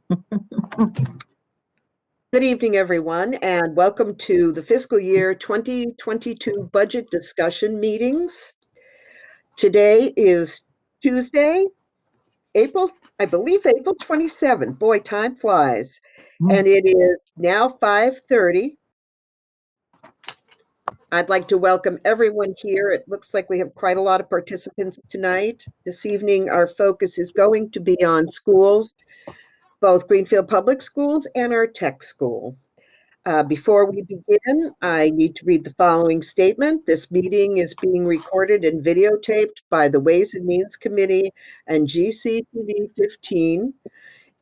Good evening, everyone, and welcome to the fiscal year 2022 budget discussion meetings. Today is Tuesday, I believe April 27th. Boy, time flies. And it is now 5:30. I'd like to welcome everyone here. It looks like we have quite a lot of participants tonight. This evening, our focus is going to be on schools, both Greenfield Public Schools and our tech school. Before we begin, I need to read the following statement. This meeting is being recorded and videotaped by the Ways and Means Committee and GCTV 15.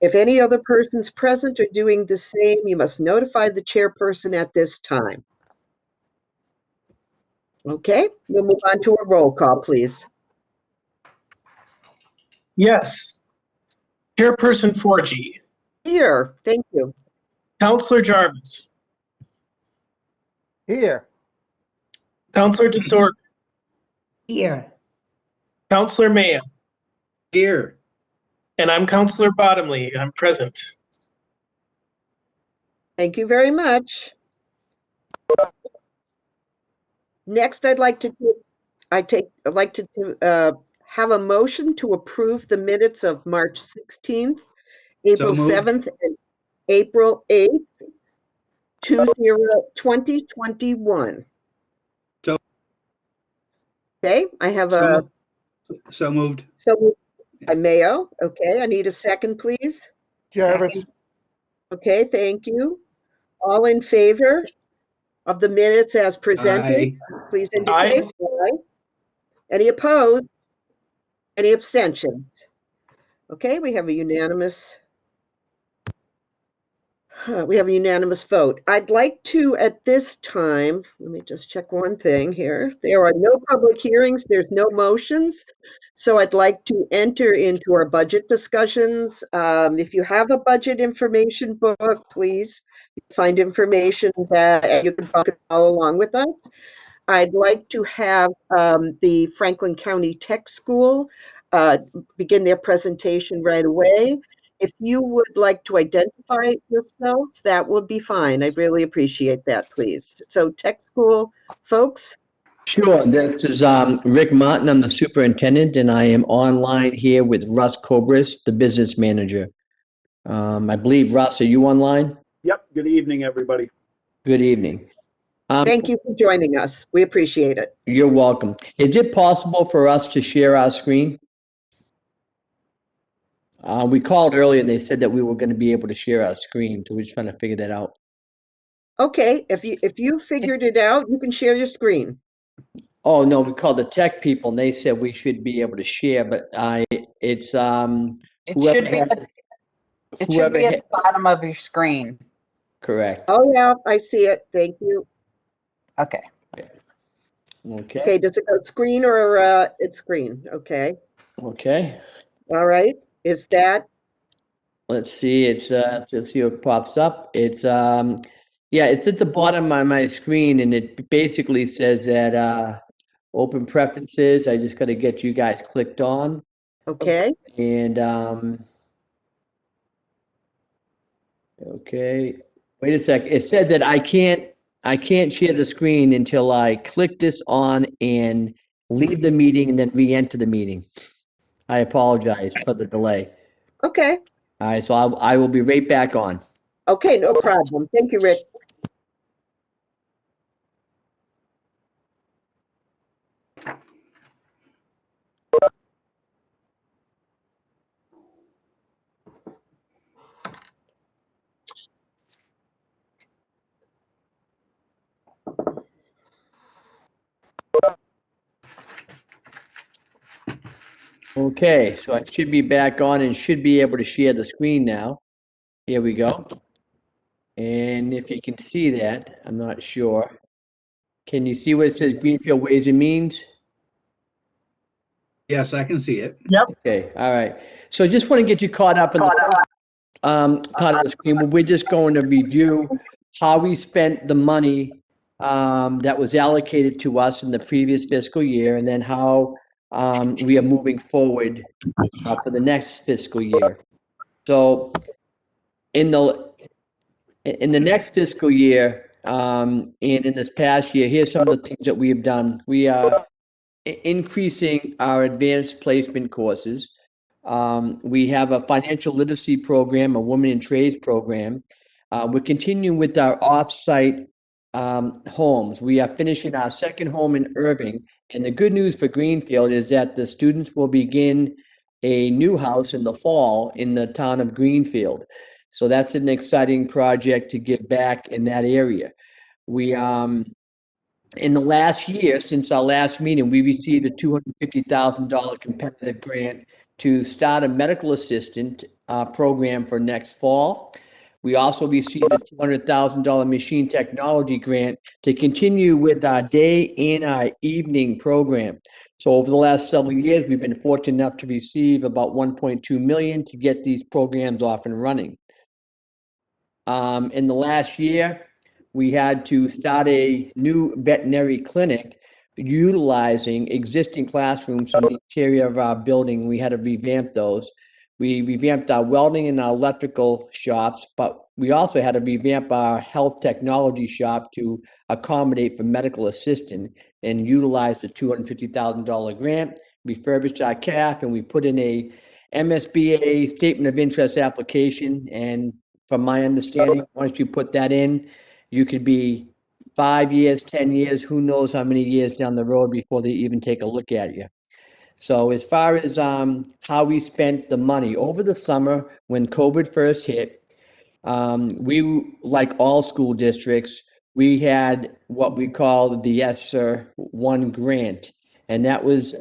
If any other persons present are doing the same, you must notify the chairperson at this time. Okay, we'll move on to a roll call, please. Yes. Chairperson Forgy. Here, thank you. Counselor Jarvis. Here. Counselor DeSort. Here. Counselor Maya. Here. And I'm Counselor Bottomley. I'm present. Thank you very much. Next, I'd like to have a motion to approve the minutes of March 16th, April 7th, and April 8th, 2021. So- Okay, I have So moved. by Mayo. Okay, I need a second, please. Jarvis. Second. Okay, thank you. All in favor of the minutes as presented, Aye. please indicate. Aye. Any opposed? Any abstentions? Okay, we have a unanimous vote. I'd like to, at this time, let me just check one thing here. There are no public hearings, there's no motions. So I'd like to enter into our budget discussions. If you have a budget information book, please find information that you can follow along with us. I'd like to have the Franklin County Tech School begin their presentation right away. If you would like to identify yourselves, that would be fine. I'd really appreciate that, please. So tech school folks. Sure. This is Rick Martin. I'm the superintendent, and I am online here with Russ Cobras, the business manager. I believe, Russ, are you online? Yep. Good evening, everybody. Good evening. Thank you for joining us. We appreciate it. You're welcome. Is it possible for us to share our screen? We called earlier and they said that we were going to be able to share our screen, so we're just trying to figure that out. Okay, if you figured it out, you can share your screen. Oh, no, we called the tech people and they said we should be able to share, but It should be at the bottom of your screen. Correct. Oh, yeah, I see it. Thank you. Okay. Okay. Okay, does it go screen or it's screen? Okay, Okay. all right. Is that, Let's see. It's let's see what pops up. It's yeah, it's at the bottom of my screen, and it basically says that open preferences. I just got to get you guys clicked on, okay? and okay. Wait a sec. It said that I can't share the screen until I click this on and leave the meeting and then re-enter the meeting. I apologize for the delay. Okay, All right, so I will be right back on. okay, no problem. Thank you, Rick. Okay, so I should be back on and should be able to share the screen now. Here we go. And if you can see that, I'm not sure. Can you see what it says Greenfield Ways and Means? Yes, I can see it. Yep. Okay, all right. So I just want to get you caught up in the part of the screen. We're just going to review how we spent the money that was allocated to us in the previous fiscal year, and then how we are moving forward for the next fiscal year. So in the next fiscal year, and in this past year, here's some of the things that we have done. We are increasing our advanced placement courses. We have a financial literacy program, a women in trades program. We're continuing with our off-site homes. We are finishing our second home in Irving. And the good news for Greenfield is that the students will begin a new house in the fall in the town of Greenfield. So that's an exciting project to give back in that area. We, in the last year, since our last meeting, we received a $250,000 competitive grant to start a medical assistant program for next fall. We also received a $200,000 machine technology grant to continue with our day and our evening program. So over the last several years, we've been fortunate enough to receive about $1.2 million to get these programs off and running. In the last year, we had to start a new veterinary clinic utilizing existing classrooms in the interior of our building. We had to revamp those. We revamped our welding and our electrical shops, but we also had to revamp our health technology shop to accommodate for medical assistant and utilize the $250,000 grant, refurbished our CAF, and we put in a MSBA statement of interest application. And from my understanding, once you put that in, you could be 5 years, 10 years, who knows how many years down the road before they even take a look at you. So as far as how we spent the money over the summer when COVID first hit, we, like all school districts, we had what we call the Yes Sir One grant. And that was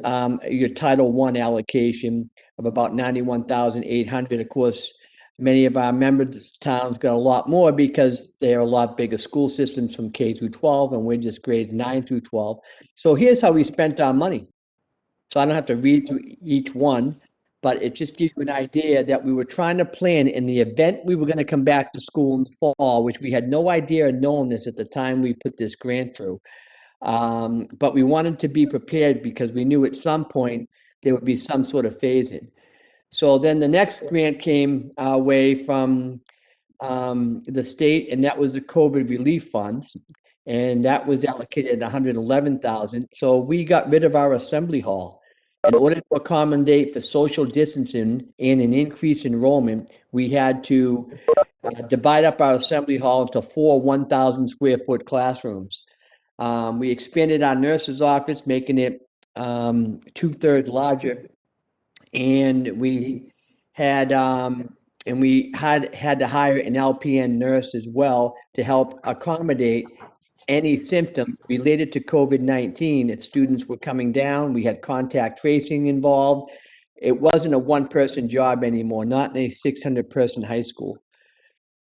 your Title I allocation of about $91,800. Of course, many of our member towns got a lot more because they're a lot bigger school systems from K through 12, and we're just grades 9 through 12. So here's how we spent our money. So I don't have to read through each one, but it just gives you an idea that we were trying to plan in the event we were going to come back to school in the fall, which we had no idea or known this at the time we put this grant through. But we wanted to be prepared because we knew at some point there would be some sort of phase-in. So then the next grant came our way from the state, and that was the COVID relief funds. And that was allocated at $111,000. So we got rid of our assembly hall. In order to accommodate for social distancing and an increased enrollment, we had to divide up our assembly hall into 4 1,000 square foot classrooms. We expanded our nurse's office, making it 2/3 larger. And we had had to hire an LPN nurse as well to help accommodate any symptoms related to COVID-19. If students were coming down, we had contact tracing involved. It wasn't a one-person job anymore, not in a 600-person high school.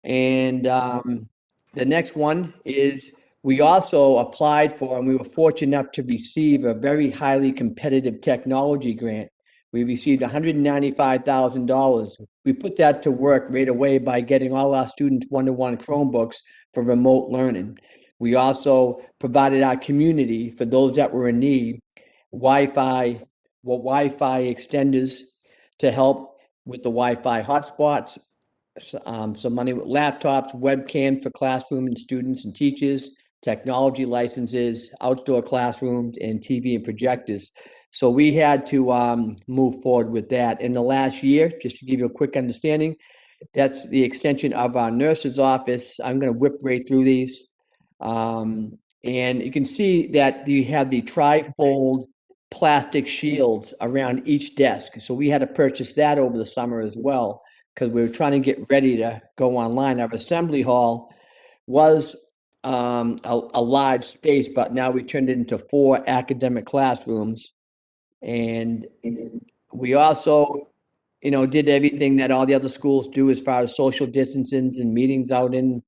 And the next one is we also applied for, and we were fortunate enough to receive a very highly competitive technology grant. We received $195,000. We put that to work right away by getting all our students one-to-one Chromebooks for remote learning. We also provided our community, for those that were in need, Wi-Fi extenders to help with the Wi-Fi hotspots, some money with laptops, webcams for classroom and students and teachers, technology licenses, outdoor classrooms, and TV and projectors. So we had to move forward with that. In the last year, just to give you a quick understanding, that's the extension of our nurse's office. I'm going to whip right through these. And you can see that you have the tri-fold plastic shields around each desk. So we had to purchase that over the summer as well, because we were trying to get ready to go online. Our assembly hall was a large space, but now we turned it into 4 academic classrooms. And we also, did everything that all the other schools do as far as social distancing and meetings out in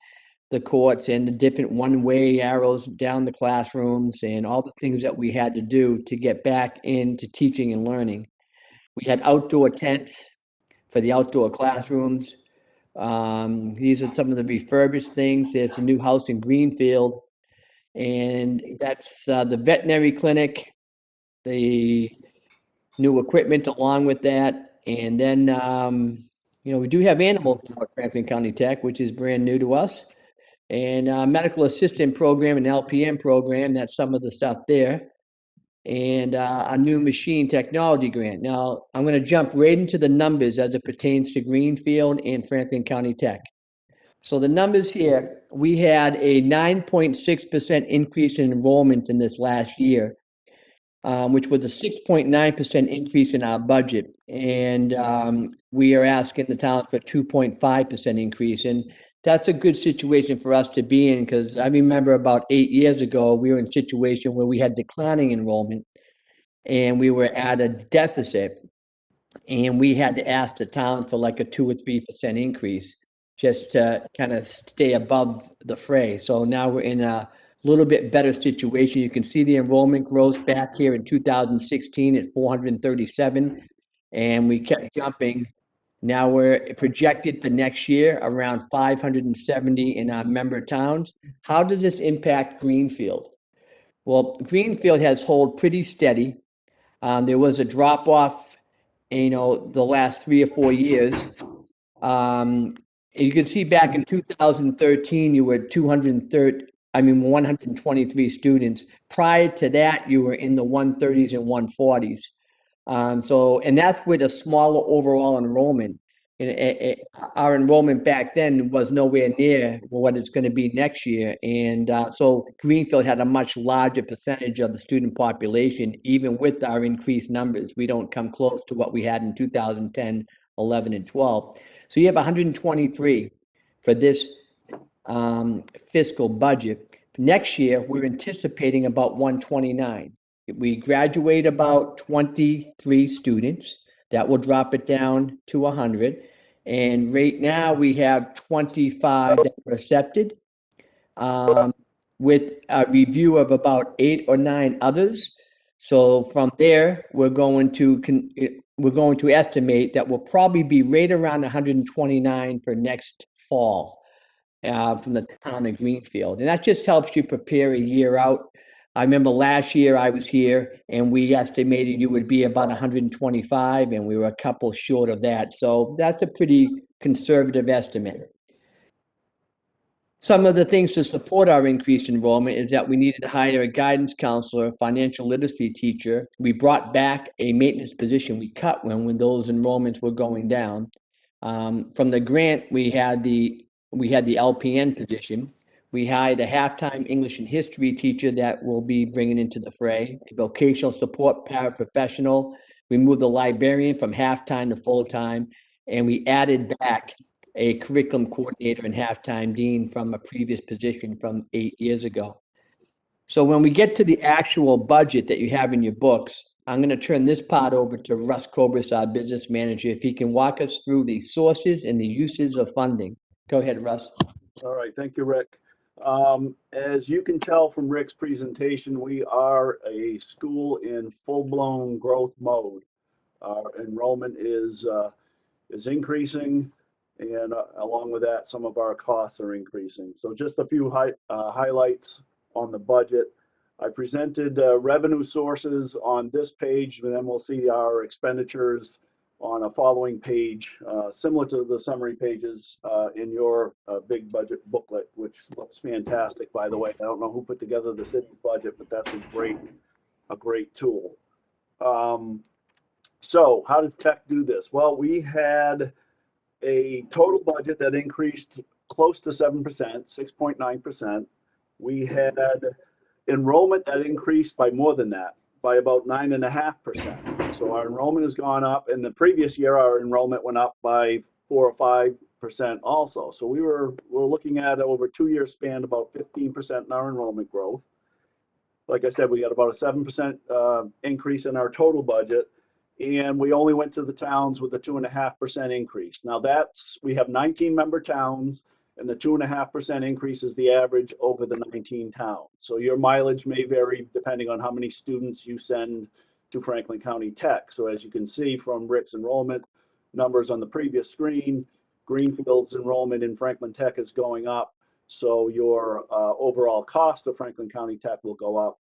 the courts and the different one-way arrows down the classrooms and all the things that we had to do to get back into teaching and learning. We had outdoor tents for the outdoor classrooms. These are some of the refurbished things. There's a new house in Greenfield, and that's the veterinary clinic, the new equipment along with that. And then we do have animals now at Franklin County Tech, which is brand new to us. And medical assistant program and LPN program, that's some of the stuff there. And a new machine technology grant. Now, I'm going to jump right into the numbers as it pertains to Greenfield and Franklin County Tech. So the numbers here, we had a 9.6% increase in enrollment in this last year, which was a 6.9% increase in our budget. And we are asking the towns for 2.5% increase. And that's a good situation for us to be in, because I remember about 8 years ago, we were in a situation where we had declining enrollment and we were at a deficit. And we had to ask the town for like a 2 or 3% increase just to kind of stay above the fray. So now we're in a little bit better situation. You can see the enrollment growth back here in 2016 at 437, and we kept jumping. Now we're projected for next year around 570 in our member towns. How does this impact Greenfield? Well, Greenfield has held pretty steady. There was a drop off, the last 3 or 4 years. You can see back in 2013, you were 123 students. Prior to that, you were in the 130s and 140s. And that's with a smaller overall enrollment. And our enrollment back then was nowhere near what it's going to be next year. And so Greenfield had a much larger percentage of the student population, even with our increased numbers. We don't come close to what we had in 2010, 11, and 12. So you have 123 for this fiscal budget. Next year, we're anticipating about 129. We graduate about 23 students. That will drop it down to 100. And right now, we have 25 that were accepted, with a review of about 8 or 9 others. So from there, we're going to estimate that we'll probably be right around 129 for next fall from the town of Greenfield. And that just helps you prepare a year out. I remember last year I was here and we estimated you would be about 125, and we were a couple short of that. So that's a pretty conservative estimate. Some of the things to support our increased enrollment is that we needed to hire a guidance counselor, a financial literacy teacher. We brought back a maintenance position. We cut when those enrollments were going down. From the grant, we had the LPN position. We hired a half-time English and history teacher that we'll be bringing into the fray, a vocational support paraprofessional. We moved the librarian from half-time to full-time, and we added back a curriculum coordinator and half-time dean from a previous position from 8 years ago. So when we get to the actual budget that you have in your books, I'm going to turn this part over to Russ Cobras, our business manager, if he can walk us through the sources and the uses of funding. Go ahead, Russ. All right, thank you, Rick. As you can tell from Rick's presentation, we are a school in full-blown growth mode. Our enrollment is increasing, and along with that, some of our costs are increasing. So just a few highlights on the budget. I presented revenue sources on this page, and then we'll see our expenditures on a following page, similar to the summary pages in your big budget booklet, which looks fantastic, by the way. I don't know who put together the city budget, but that's a great tool. So how did Tech do this? Well, we had a total budget that increased close to 7%, 6.9%. We had enrollment that increased by more than that, by about 9.5%. So our enrollment has gone up, and the previous year our enrollment went up by 4 or 5% also. So we're looking at over a 2-year span about 15% in our enrollment growth. Like I said, we got about a 7% increase in our total budget, and we only went to the towns with a 2.5% increase. Now we have 19 member towns, and the 2.5% increase is the average over the 19 towns. So your mileage may vary depending on how many students you send to Franklin County Tech. So as you can see from Rick's enrollment numbers on the previous screen, Greenfield's enrollment in Franklin Tech is going up. So your overall cost of Franklin County Tech will go up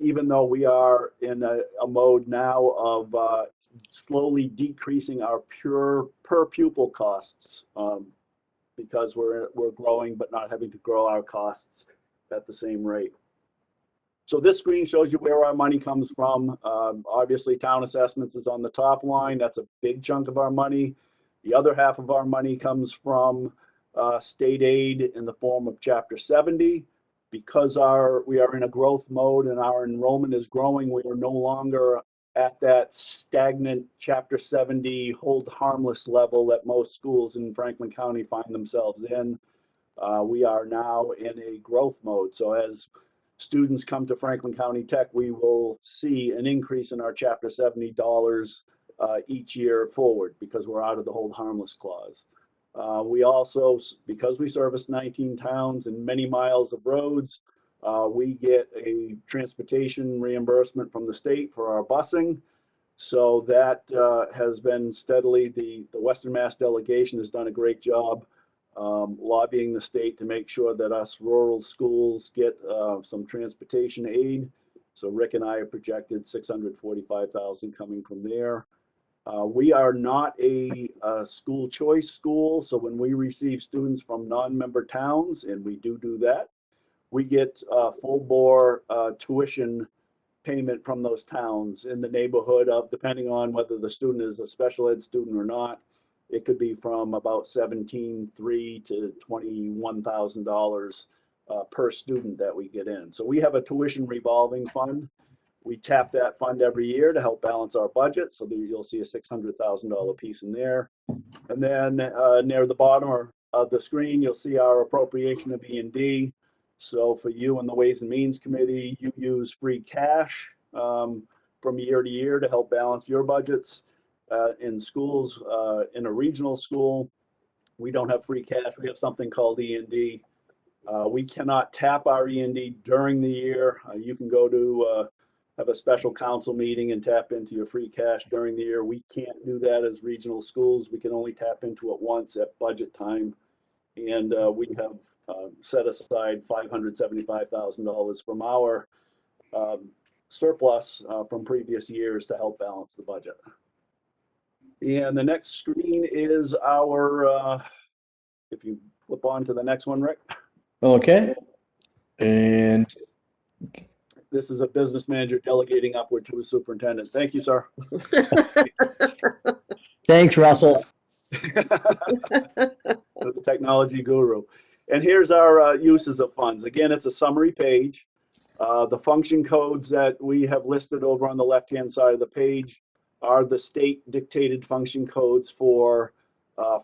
Even though we are in a mode now of slowly decreasing our pure per pupil costs, because we're growing but not having to grow our costs at the same rate. So this screen shows you where our money comes from. Obviously, town assessments is on the top line. That's a big chunk of our money. The other half of our money comes from state aid in the form of Chapter 70. Because we are in a growth mode and our enrollment is growing, we are no longer at that stagnant Chapter 70 hold harmless level that most schools in Franklin County find themselves in. We are now in a growth mode. So as students come to Franklin County Tech, we will see an increase in our Chapter 70 dollars each year forward because we're out of the hold harmless clause. We also, because we service 19 towns and many miles of roads, we get a transportation reimbursement from the state for our busing. So that has been steadily, the Western Mass delegation has done a great job lobbying the state to make sure that us rural schools get some transportation aid. So Rick and I have projected $645,000 coming from there. We are not a school choice school, so when we receive students from non-member towns, and we do that, we get full bore tuition payment from those towns in the neighborhood of, depending on whether the student is a special ed student or not, it could be from about $17,300 to $21,000 per student that we get in. So we have a tuition revolving fund. We tap that fund every year to help balance our budget. So you'll see a $600,000 piece in there. And then near the bottom of the screen, you'll see our appropriation of E&D. So for you and the Ways and Means Committee, you use free cash from year to year to help balance your budgets. In schools, in a regional school, we don't have free cash. We have something called E&D. We cannot tap our E&D during the year. You can go to have a special council meeting and tap into your free cash during the year. We can't do that as regional schools. We can only tap into it once at budget time. And we have set aside $575,000 from our surplus from previous years to help balance the budget. And the next screen is our, if you flip on to the next one, Rick. Okay. And This is a business manager delegating upward to a superintendent. Thank you, sir. thanks, Russell. The technology guru. And here's our uses of funds. Again, it's a summary page. The function codes that we have listed over on the left-hand side of the page are the state dictated function codes for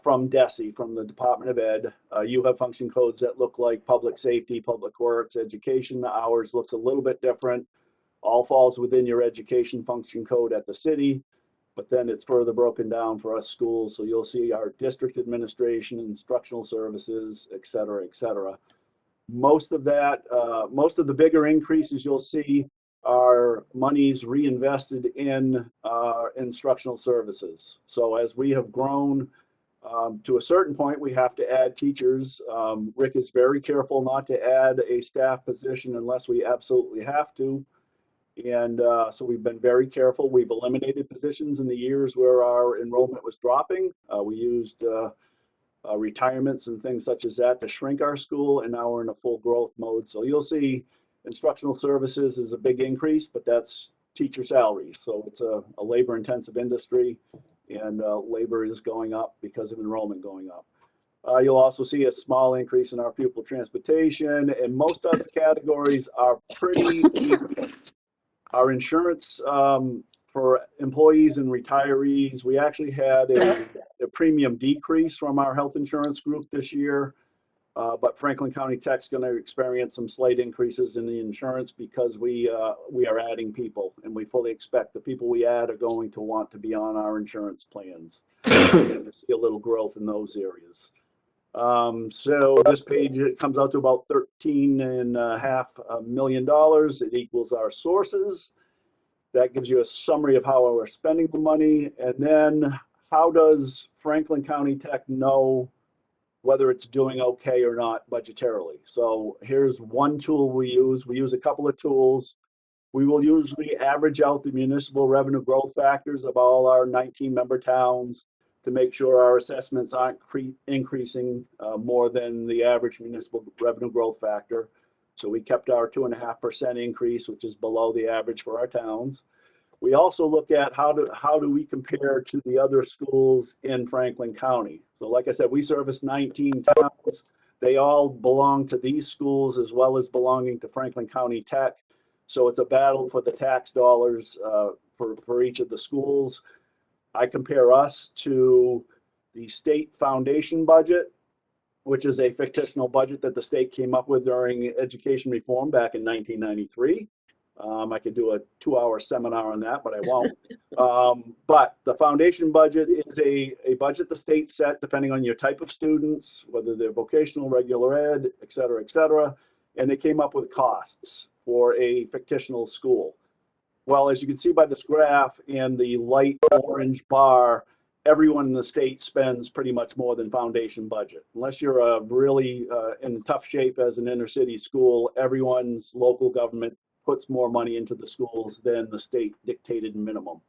from DESE, from the Department of Ed. You have function codes that look like public safety, public works, education. Ours looks a little bit different. All falls within your education function code at the city, but then it's further broken down for us schools. So you'll see our district administration, instructional services, et cetera, et cetera. Most of that, most of the bigger increases you'll see are monies reinvested in instructional services. So as we have grown to a certain point, we have to add teachers. Rick is very careful not to add a staff position unless we absolutely have to. And so we've been very careful. We've eliminated positions in the years where our enrollment was dropping. We used retirements and things such as that to shrink our school, and now we're in a full growth mode. So you'll see instructional services is a big increase, but that's teacher salaries. So it's a labor intensive industry, and labor is going up because of enrollment going up. You'll also see a small increase in our pupil transportation, and most other categories are pretty equal. Our insurance for employees and retirees, we actually had a premium decrease from our health insurance group this year, but Franklin County Tech's going to experience some slight increases in the insurance because we are adding people, and we fully expect the people we add are going to want to be on our insurance plans. And see a little growth in those areas. So this page, it comes out to about $13.5 million. It equals our sources. That gives you a summary of how we're spending the money. And then how does Franklin County Tech know whether it's doing okay or not budgetarily? So here's one tool we use. We use a couple of tools. We will usually average out the municipal revenue growth factors of all our 19 member towns to make sure our assessments aren't increasing more than the average municipal revenue growth factor. So we kept our 2.5% increase, which is below the average for our towns. We also look at how do we compare to the other schools in Franklin County. So like I said, we service 19 towns. They all belong to these schools as well as belonging to Franklin County Tech. So it's a battle for the tax dollars for each of the schools. I compare us to the state foundation budget, which is a fictional budget that the state came up with during education reform back in 1993. I could do a 2-hour seminar on that, but I won't. But the foundation budget is a budget the state set depending on your type of students, whether they're vocational, regular ed, et cetera, and they came up with costs for a fictional school. Well, as you can see by this graph and the light orange bar, everyone in the state spends pretty much more than foundation budget. Unless you're really in tough shape as an inner city school, everyone's local government puts more money into the schools than the state dictated minimum.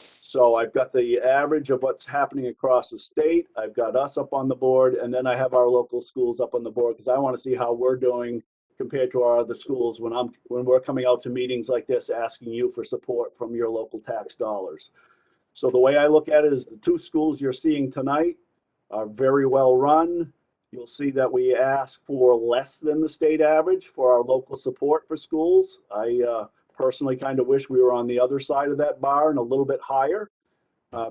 So I've got the average of what's happening across the state. I've got us up on the board, and then I have our local schools up on the board because I want to see how we're doing compared to our other schools when we're coming out to meetings like this, asking you for support from your local tax dollars. So the way I look at it is the 2 schools you're seeing tonight are very well run. You'll see that we ask for less than the state average for our local support for schools. I personally kind of wish we were on the other side of that bar and a little bit higher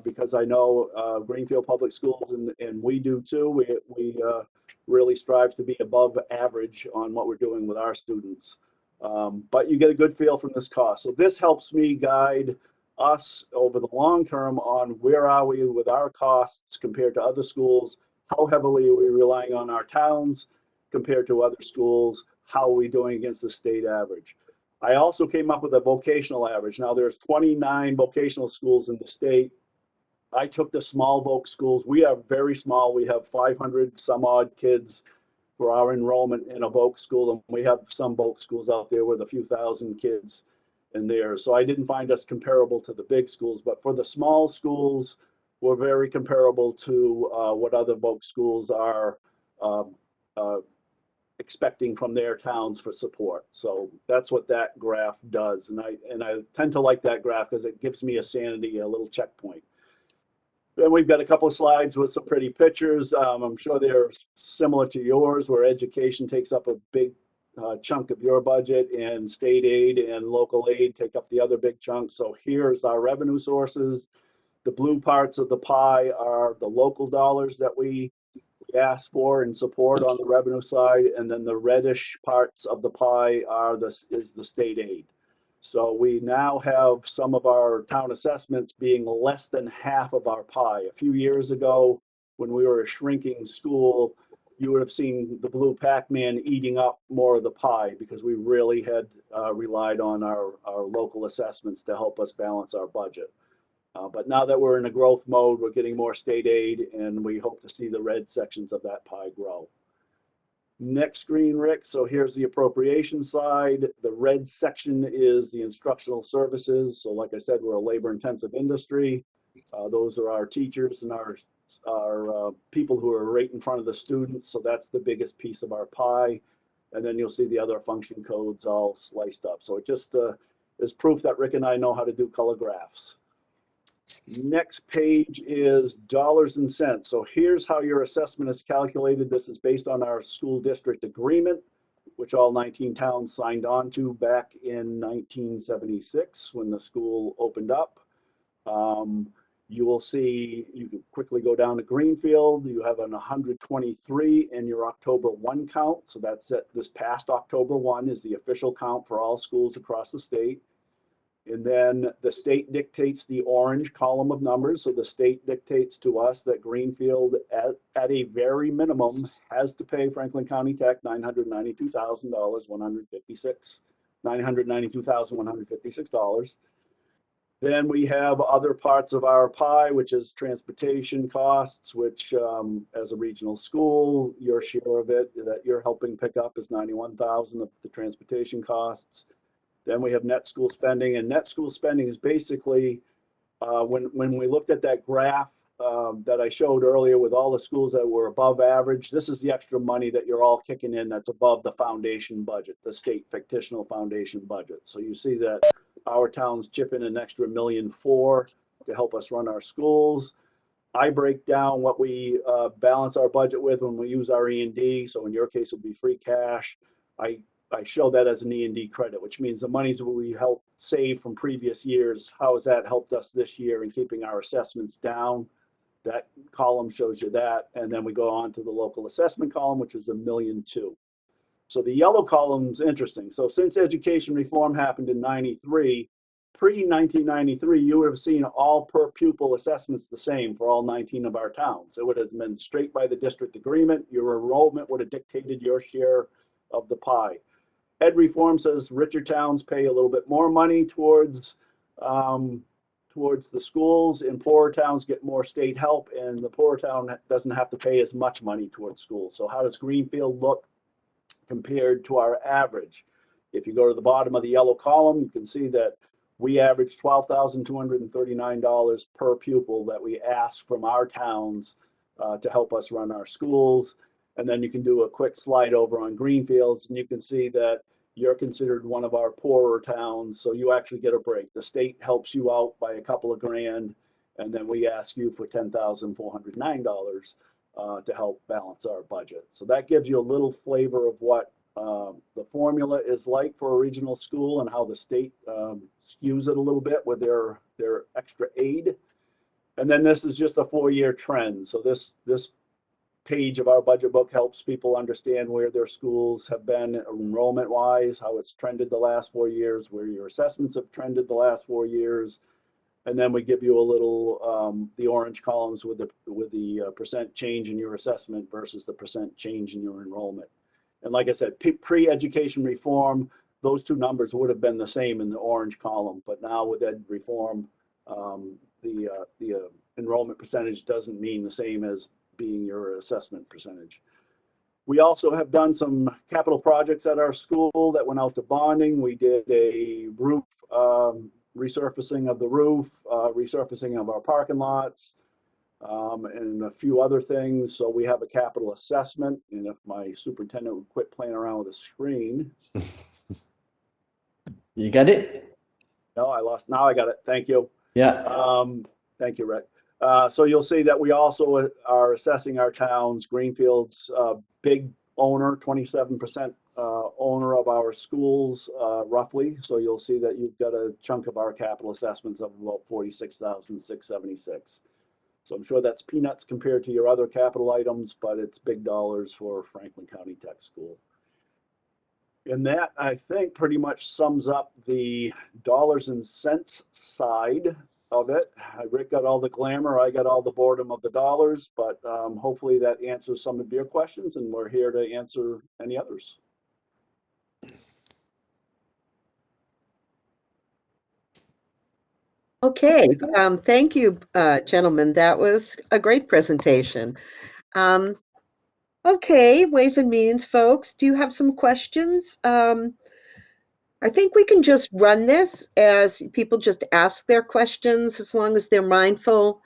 because I know Greenfield Public Schools and we do too. We really strive to be above average on what we're doing with our students. But you get a good feel from this cost. So this helps me guide us over the long term on where are we with our costs compared to other schools, how heavily are we relying on our towns compared to other schools, how are we doing against the state average. I also came up with a vocational average. Now there's 29 vocational schools in the state. I took the small voc schools. We are very small. We have 500 some odd kids for our enrollment in a voc school, and we have some voc schools out there with a few thousand kids in there. So I didn't find us comparable to the big schools, but for the small schools, we're very comparable to what other voc schools are expecting from their towns for support. So that's what that graph does. And I tend to like that graph because it gives me a sanity, a little checkpoint. Then we've got a couple of slides with some pretty pictures. I'm sure they're similar to yours, where education takes up a big chunk of your budget and state aid and local aid take up the other big chunk. So here's our revenue sources. The blue parts of the pie are the local dollars that we ask for and support on the revenue side, and then the reddish parts of the pie is the state aid. So we now have some of our town assessments being less than half of our pie. A few years ago, when we were a shrinking school, you would have seen the blue Pac-Man eating up more of the pie because we really had relied on our local assessments to help us balance our budget. But now that we're in a growth mode, we're getting more state aid, and we hope to see the red sections of that pie grow. Next screen, Rick. So here's the appropriation side. The red section is the instructional services. So like I said, we're a labor-intensive industry. Those are our teachers and our people who are right in front of the students. So that's the biggest piece of our pie. And then you'll see the other function codes all sliced up. So it just is proof that Rick and I know how to do color graphs. Next page is dollars and cents. So here's how your assessment is calculated. This is based on our school district agreement, which all 19 towns signed on to back in 1976 when the school opened up. You will see, you can quickly go down to Greenfield. You have an 123 in your October 1 count. So that's it. This past October 1 is the official count for all schools across the state. And then the state dictates the orange column of numbers. So the state dictates to us that Greenfield, at a very minimum, has to pay Franklin County Tech $992,156. Then we have other parts of our pie, which is transportation costs, which as a regional school, your share of it that you're helping pick up is $91,000 of the transportation costs. Then we have net school spending, and net school spending is basically when we looked at that graph that I showed earlier with all the schools that were above average, this is the extra money that you're all kicking in that's above the foundation budget, the state fictional foundation budget. So you see that our towns chip in an extra $1.4 million to help us run our schools. I break down what we balance our budget with when we use our E&D. So in your case, it would be free cash. I show that as an E&D credit, which means the monies that we helped save from previous years, how has that helped us this year in keeping our assessments down? That column shows you that. And then we go on to the local assessment column, which is $1.2 million. So the yellow column is interesting. So since education reform happened in 93, pre-1993, you would have seen all per pupil assessments the same for all 19 of our towns. It would have been straight by the district agreement. Your enrollment would have dictated your share of the pie. Ed reform says richer towns pay a little bit more money towards the schools, and poorer towns get more state help, and the poorer town doesn't have to pay as much money towards schools. So how does Greenfield look compared to our average? If you go to the bottom of the yellow column, you can see that we average $12,239 per pupil that we ask from our towns to help us run our schools. And then you can do a quick slide over on Greenfields, and you can see that you're considered one of our poorer towns, so you actually get a break. The state helps you out by a couple of grand, and then we ask you for $10,409 to help balance our budget. So that gives you a little flavor of what the formula is like for a regional school and how the state skews it a little bit with their extra aid. And then this is just a 4-year trend. So this page of our budget book helps people understand where their schools have been enrollment wise, how it's trended the last 4 years, where your assessments have trended the last 4 years. And then we give you a little, the orange columns with the percent change in your assessment versus the percent change in your enrollment. And like I said, pre-education reform, those two numbers would have been the same in the orange column, but now with ed reform, the enrollment percentage doesn't mean the same as being your assessment percentage. We also have done some capital projects at our school that went out to bonding. We did a roof resurfacing of the roof, resurfacing of our parking lots, and a few other things. So we have a capital assessment, and if my superintendent would quit playing around with the screen. You got it? No, I lost. Now I got it. Thank you. Yeah. Thank you, Rick. So you'll see that we also are assessing our towns. Greenfield's big owner, 27% owner of our schools, roughly. So you'll see that you've got a chunk of our capital assessments of about $46,676. So I'm sure that's peanuts compared to your other capital items, but it's big dollars for Franklin County Tech School. And that, I think, pretty much sums up the dollars and cents side of it. Rick got all the glamour, I got all the boredom of the dollars, but hopefully that answers some of your questions, and we're here to answer any others. Okay, thank you, gentlemen. That was a great presentation. Okay, Ways and Means folks, do you have some questions? I think we can just run this as people just ask their questions, as long as they're mindful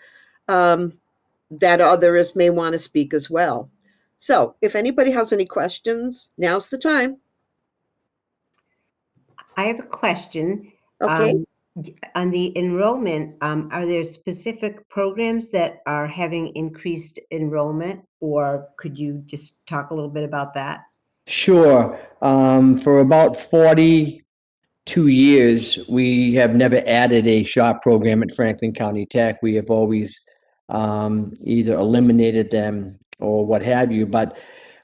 that others may want to speak as well. So if anybody has any questions, now's the time. I have a question. Okay. On the enrollment, are there specific programs that are having increased enrollment, or could you just talk a little bit about that? Sure. For about 42 years, we have never added a shop program at Franklin County Tech. We have always either eliminated them or what have you. But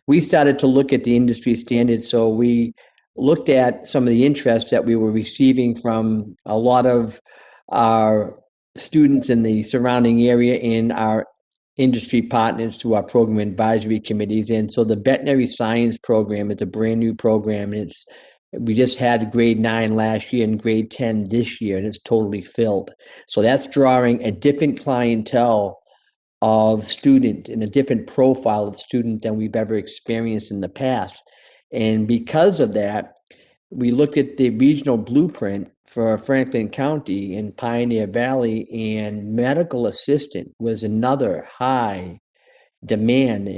we started to look at the industry standards. So we looked at some of the interest that we were receiving from a lot of our students in the surrounding area and our industry partners to our program advisory committees. And so the veterinary science program is a brand new program, and we just had grade 9 last year and grade 10 this year, and it's totally filled. So that's drawing a different clientele of student and a different profile of student than we've ever experienced in the past. And because of that, we looked at the regional blueprint for Franklin County and Pioneer Valley, and medical assistant was another high demand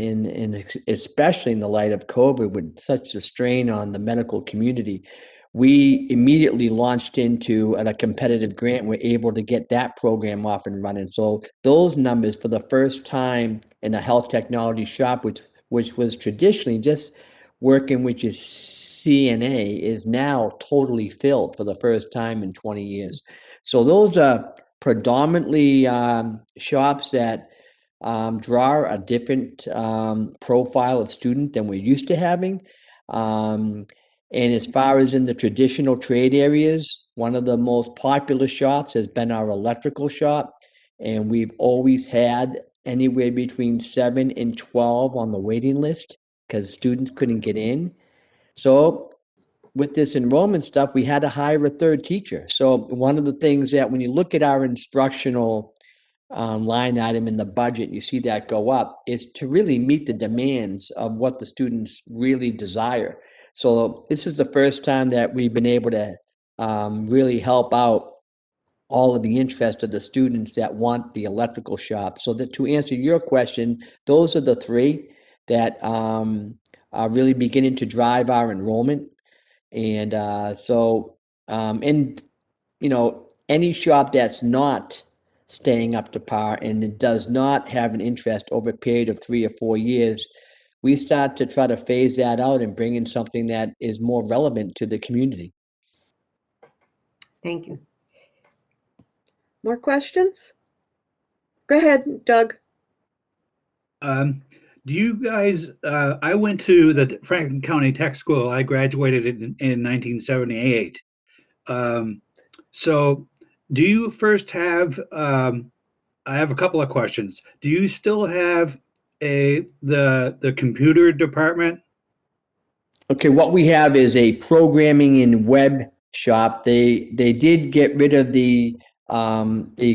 especially in the light of COVID with such a strain on the medical community. We immediately launched into a competitive grant. We're able to get that program off and running. So those numbers for the first time in a health technology shop, which was traditionally just working with your CNA, is now totally filled for the first time in 20 years. So those are predominantly shops that draw a different profile of student than we're used to having. And as far as in the traditional trade areas, one of the most popular shops has been our electrical shop. And we've always had anywhere between 7 and 12 on the waiting list because students couldn't get in. So with this enrollment stuff, we had to hire a third teacher. So one of the things that when you look at our instructional line item in the budget, you see that go up, is to really meet the demands of what the students really desire. So this is the first time that we've been able to really help out all of the interest of the students that want the electrical shop. So that to answer your question, those are the three that are really beginning to drive our enrollment. And and you know, any shop that's not staying up to par and it does not have an interest over a period of 3 or 4 years, we start to try to phase that out and bring in something that is more relevant to the community. Thank you. More questions? Go ahead, Doug. Do you guys, I went to the Franklin County Tech School. I graduated in 1978. So do you first have, I have a couple of questions. Do you still have the computer department? Okay, what we have is a programming and web shop. They did get rid of the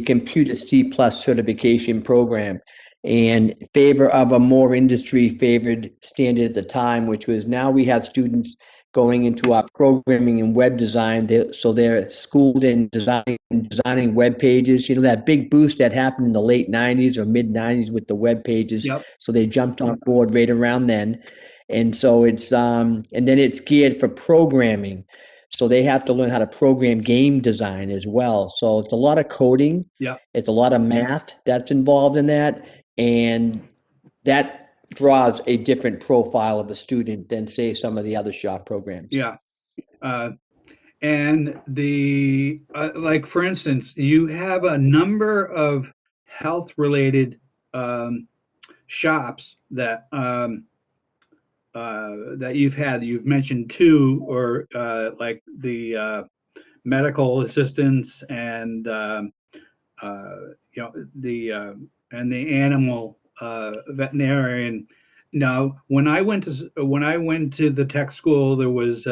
computer C+ certification program in favor of a more industry favored standard at the time, which was now we have students going into our programming and web design. So they're schooled in designing web pages. You know, that big boost that happened in the late 90s or mid 90s with the web pages. Yep. So they jumped on board right around then. And so it's and then it's geared for programming. So they have to learn how to program game design as well. So it's a lot of coding. Yeah. It's a lot of math that's involved in that. And that draws a different profile of a student than, say, some of the other shop programs. Yeah. And the, like, for instance, you have a number of health related shops that that you've had. You've mentioned two, or like the medical assistants and you know, the and the animal veterinarian. Now, when I went to the tech school, there was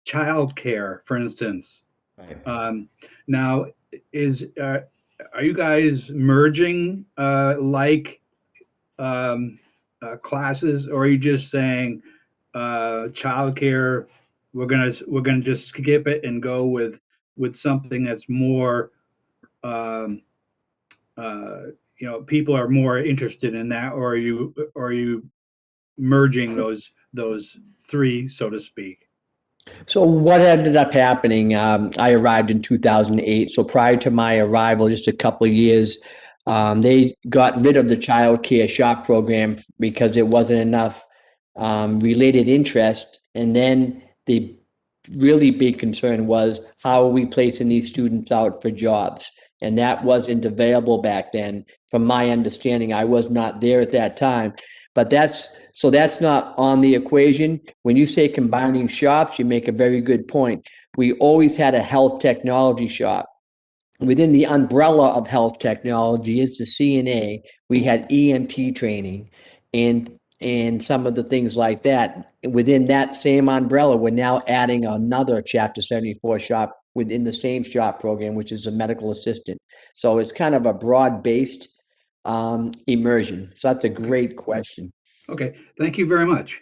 child care, for instance. Right. Now, are you guys merging like classes, or are you just saying childcare? We're gonna just skip it and go with something that's more, you know, people are more interested in that, or are you merging those three, so to speak? So what ended up happening, I arrived in 2008. So prior to my arrival, just a couple of years, they got rid of the child care shop program because it wasn't enough related interest. And then the really big concern was, how are we placing these students out for jobs? And that wasn't available back then. From my understanding, I was not there at that time. But that's not on the equation. When you say combining shops, you make a very good point. We always had a health technology shop. Within the umbrella of health technology is the CNA. We had EMT training and some of the things like that. Within that same umbrella, we're now adding another Chapter 74 shop within the same shop program, which is a medical assistant. So it's kind of a broad-based immersion. So that's a great question. Okay, thank you very much.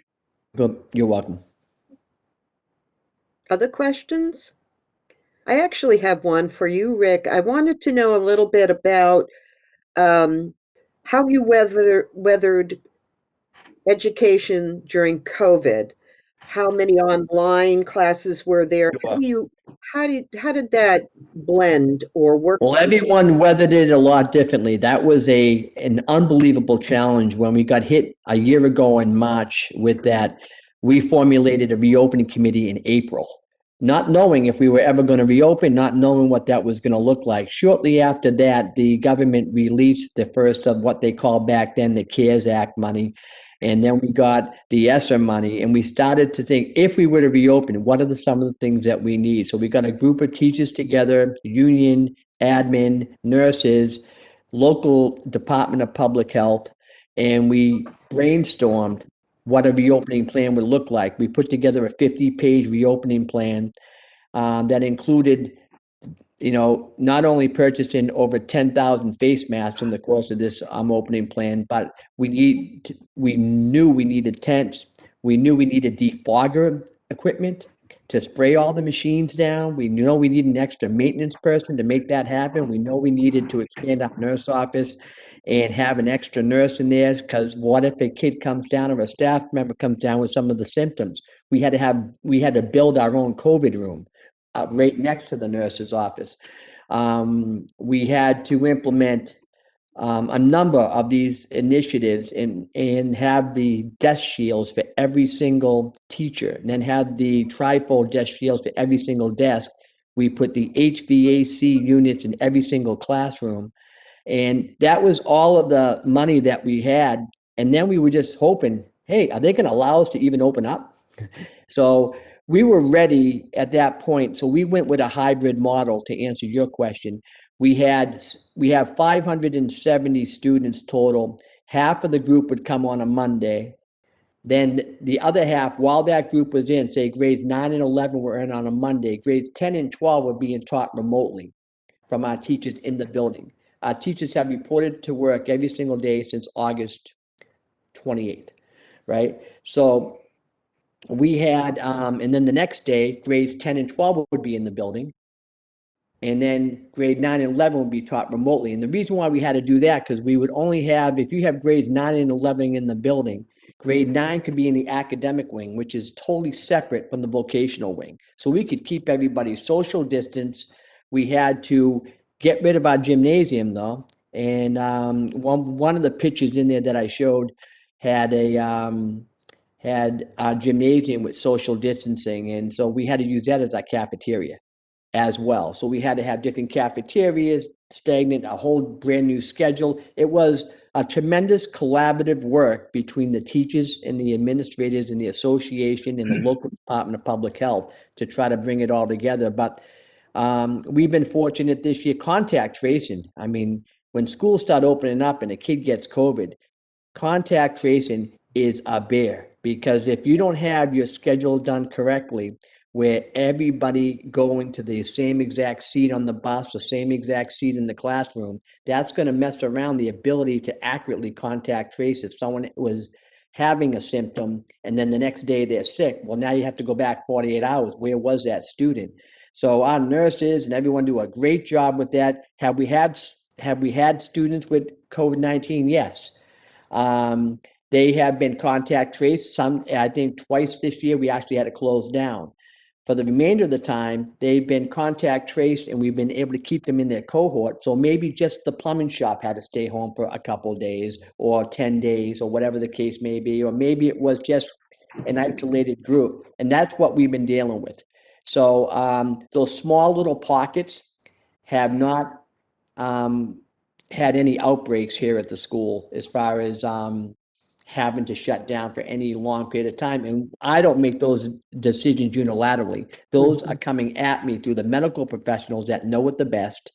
You're welcome. Other questions? I actually have one for you, Rick. I wanted to know a little bit about um, how you weathered education during COVID. How many online classes were there? Sure. How did that blend or work? Well, everyone weathered it a lot differently. That was an unbelievable challenge when we got hit a year ago in March with that. We formulated a reopening committee in April, not knowing if we were ever going to reopen, not knowing what that was going to look like. Shortly after that, the government released the first of what they called back then the CARES Act money. And then we got the ESSER money, and we started to think, if we were to reopen, what are some of the things that we need? So we got a group of teachers together, union, admin, nurses, local Department of Public Health, and we brainstormed what a reopening plan would look like. We put together a 50-page reopening plan that included, not only purchasing over 10,000 face masks in the course of this opening plan, but we knew we needed tents. We knew we needed defogger equipment to spray all the machines down. We know we need an extra maintenance person to make that happen. We know we needed to expand our nurse office and have an extra nurse in there, because what if a kid comes down or a staff member comes down with some of the symptoms? We had to build our own COVID room right next to the nurse's office. We had to implement a number of these initiatives and have the desk shields for every single teacher, and then have the trifold desk shields for every single desk. We put the HVAC units in every single classroom. And that was all of the money that we had. And then we were just hoping, hey, are they going to allow us to even open up? So we were ready at that point. So we went with a hybrid model to answer your question. We have 570 students total. Half of the group would come on a Monday. Then the other half, while that group was in, say grades 9 and 11 were in on a Monday, grades 10 and 12 were being taught remotely from our teachers in the building. Our teachers have reported to work every single day since August 28th, right? So we had, and then the next day, grades 10 and 12 would be in the building. And then grade 9 and 11 would be taught remotely. And the reason why we had to do that, because we would only have, if you have grades 9 and 11 in the building, grade 9 could be in the academic wing, which is totally separate from the vocational wing. So we could keep everybody social distance. We had to get rid of our gymnasium, though. And one of the pictures in there that I showed had a gymnasium with social distancing. And so we had to use that as our cafeteria as well. So we had to have different cafeterias, stagnant, a whole brand new schedule. It was a tremendous collaborative work between the teachers and the administrators and the association and the local Department of Public Health to try to bring it all together. But we've been fortunate this year. Contact tracing. I mean, when schools start opening up and a kid gets COVID, contact tracing is a bear, because if you don't have your schedule done correctly, where everybody going to the same exact seat on the bus, the same exact seat in the classroom, that's going to mess around the ability to accurately contact trace. If someone was having a symptom and then the next day they're sick, well, now you have to go back 48 hours. Where was that student? So our nurses and everyone do a great job with that. Have we had students with COVID-19? Yes. They have been contact traced. Some, I think twice this year, we actually had to close down. For the remainder of the time, they've been contact traced, and we've been able to keep them in their cohort. So maybe just the plumbing shop had to stay home for a couple of days or 10 days or whatever the case may be, or maybe it was just an isolated group. And that's what we've been dealing with. So those small little pockets have not had any outbreaks here at the school as far as having to shut down for any long period of time. And I don't make those decisions unilaterally. Those are coming at me through the medical professionals that know it the best.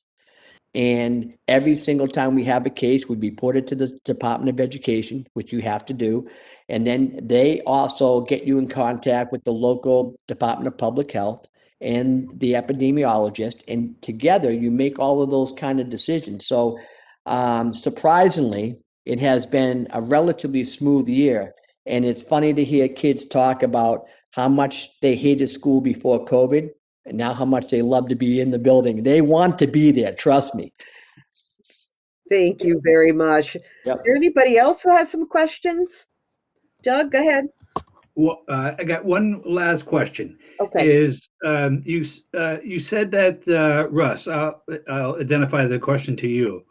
And every single time we have a case, we report it to the Department of Education, which you have to do. And then they also get you in contact with the local Department of Public Health and the epidemiologist. And together you make all of those kind of decisions. So surprisingly, it has been a relatively smooth year. And it's funny to hear kids talk about how much they hated school before COVID and now how much they love to be in the building. They want to be there, trust me. Thank you very much. Yep. Is there anybody else who has some questions? Doug, go ahead. Well, I got one last question. Okay. Is you said that Russ? I'll identify the question to you.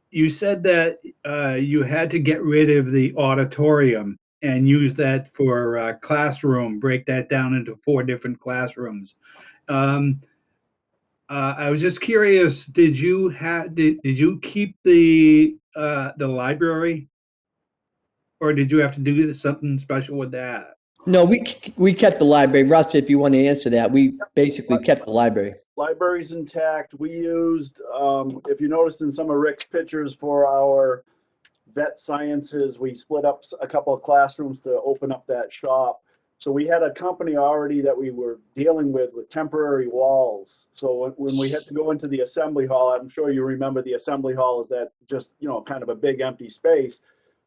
You said that you had to get rid of the auditorium and use that for classroom. Break that down into 4 different classrooms. I was just curious. Did you keep the library, or did you have to do something special with that? No, we kept the library. Russ, if you want to answer that, we basically kept the library. Library's intact. We used, if you noticed in some of Rick's pictures for our vet sciences, we split up a couple of classrooms to open up that shop. So we had a company already that we were dealing with temporary walls. So when we had to go into the assembly hall, I'm sure you remember the assembly hall is that just, kind of a big empty space.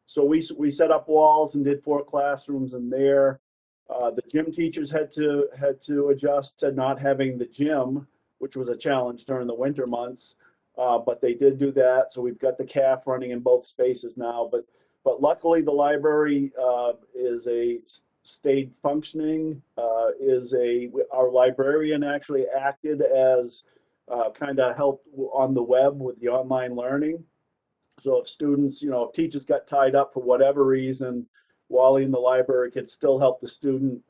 So we set up walls and did 4 classrooms in there. The gym teachers had to adjust to not having the gym, which was a challenge during the winter months. But they did do that. So we've got the CAF running in both spaces now. But luckily the library stayed functioning. Our librarian actually acted as kind of help on the web with the online learning. So if students, if teachers got tied up for whatever reason, Wally in the library could still help the student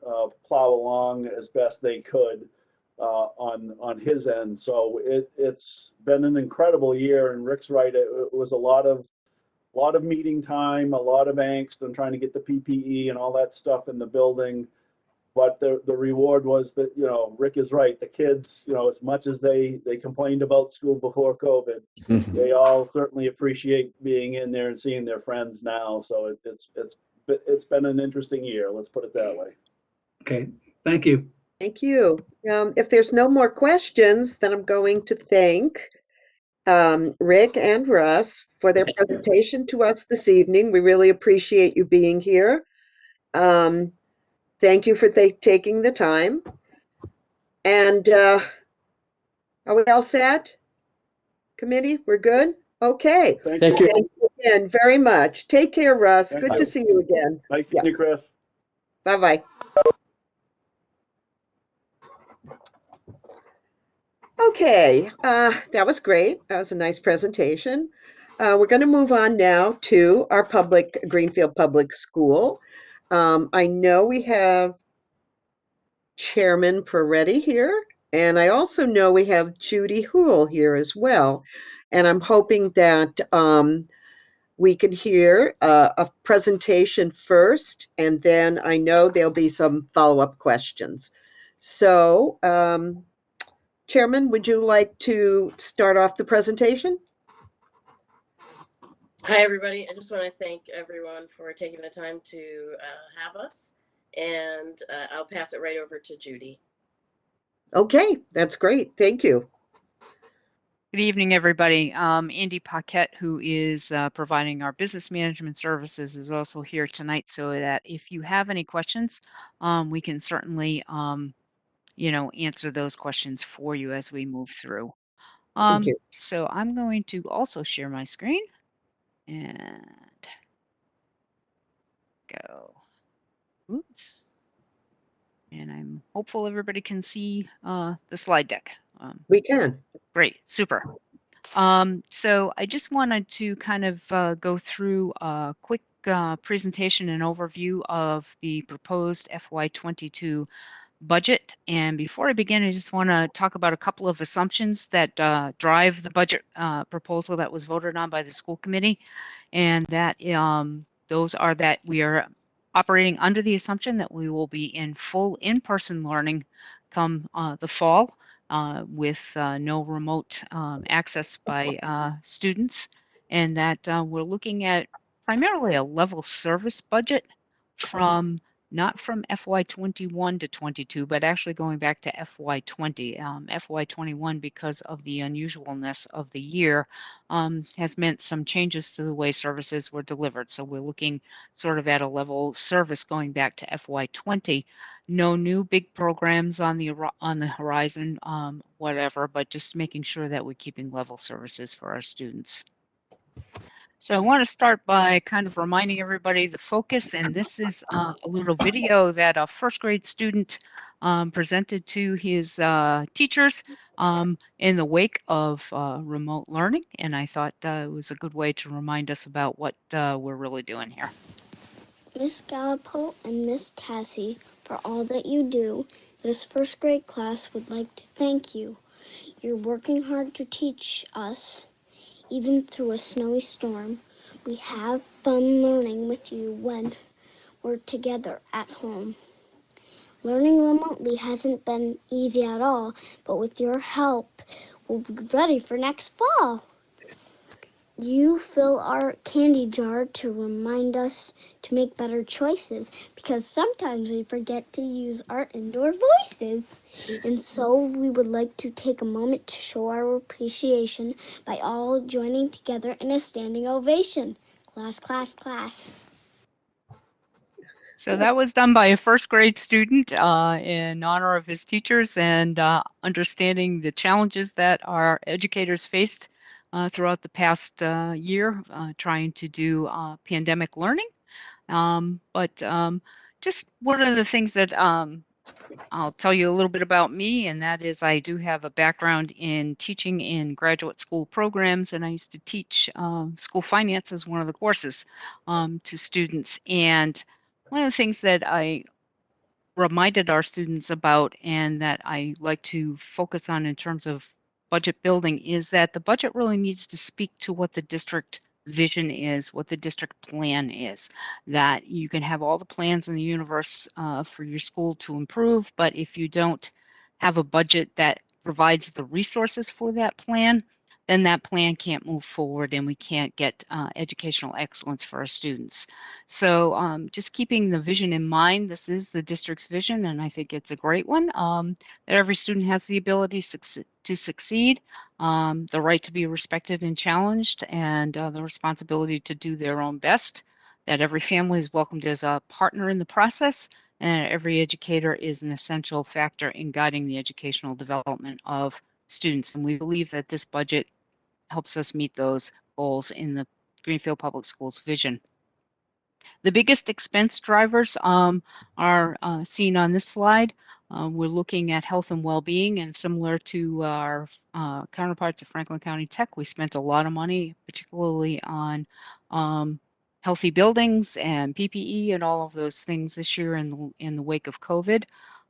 plow along as best they could on his end. So it's been an incredible year, and Rick's right. It was a lot of meeting time, a lot of angst, and trying to get the PPE and all that stuff in the building. But the reward was that, Rick is right. The kids, as much as they complained about school before COVID, they all certainly appreciate being in there and seeing their friends now. So it's been an interesting year. Let's put it that way. Okay, thank you. Thank you. If there's no more questions, then I'm going to thank Rick and Russ for their presentation to us this evening. We really appreciate you being here. Thank you for taking the time. And are we all set? Committee, we're good? Okay. Thank you. Thank you again very much. Take care, Russ. Thank Good you. to see you again. Nice seeing you, Chris. Bye-bye. Okay, that was great. That was a nice presentation. We're going to move on now to our Greenfield Public School. I know we have Chairman Peretti here, and I also know we have Judy Houle here as well. And I'm hoping that we can hear a presentation first, and then I know there'll be some follow-up questions. So, Chairman, would you like to start off the presentation? Hi, everybody. I just want to thank everyone for taking the time to have us, and I'll pass it right over to Judy. Okay, that's great. Thank you. Good evening, everybody. Andy Paquette, who is providing our business management services, is also here tonight, so that if you have any questions, we can certainly, answer those questions for you as we move through. Thank you. So I'm going to also share my screen and go. Oops. And I'm hopeful everybody can see the slide deck. We can. Great, super. So I just wanted to kind of go through a quick presentation and overview of the proposed FY22 budget. And before I begin, I just want to talk about a couple of assumptions that drive the budget proposal that was voted on by the school committee. And that those are that we are operating under the assumption that we will be in full in-person learning come the fall. With no remote access by students, and that we're looking at primarily a level service budget from not from FY21 to 22, but actually going back to FY20. FY21, because of the unusualness of the year, has meant some changes to the way services were delivered. So we're looking sort of at a level service going back to FY20. No new big programs on the horizon, whatever, but just making sure that we're keeping level services for our students. So I want to start by kind of reminding everybody the focus, and this is a little video that a first grade student presented to his teachers in the wake of remote learning, and I thought it was a good way to remind us about what we're really doing here. Miss Gallipo and Miss Tassie, for all that you do, this first grade class would like to thank you. You're working hard to teach us, even through a snowy storm. We have fun learning with you when we're together at home. Learning remotely hasn't been easy at all, but with your help, we'll be ready for next fall. You fill our candy jar to remind us to make better choices, because sometimes we forget to use our indoor voices. And so we would like to take a moment to show our appreciation by all joining together in a standing ovation. Class, class, class. So that was done by a first grade student in honor of his teachers and understanding the challenges that our educators faced throughout the past year trying to do pandemic learning. Just one of the things that I'll tell you a little bit about me, and that is I do have a background in teaching in graduate school programs, and I used to teach school finance as one of the courses to students. And one of the things that I reminded our students about and that I like to focus on in terms of budget building is that the budget really needs to speak to what the district vision is, what the district plan is. That you can have all the plans in the universe for your school to improve, but if you don't have a budget that provides the resources for that plan, then that plan can't move forward and we can't get educational excellence for our students. So just keeping the vision in mind, this is the district's vision, and I think it's a great one, that every student has the ability to succeed, the right to be respected and challenged, and the responsibility to do their own best, that every family is welcomed as a partner in the process, and every educator is an essential factor in guiding the educational development of students. And we believe that this budget helps us meet those goals in the Greenfield Public Schools vision. The biggest expense drivers are seen on this slide. We're looking at health and well-being, and similar to our counterparts at Franklin County Tech, we spent a lot of money, particularly on healthy buildings and PPE and all of those things this year in the wake of COVID.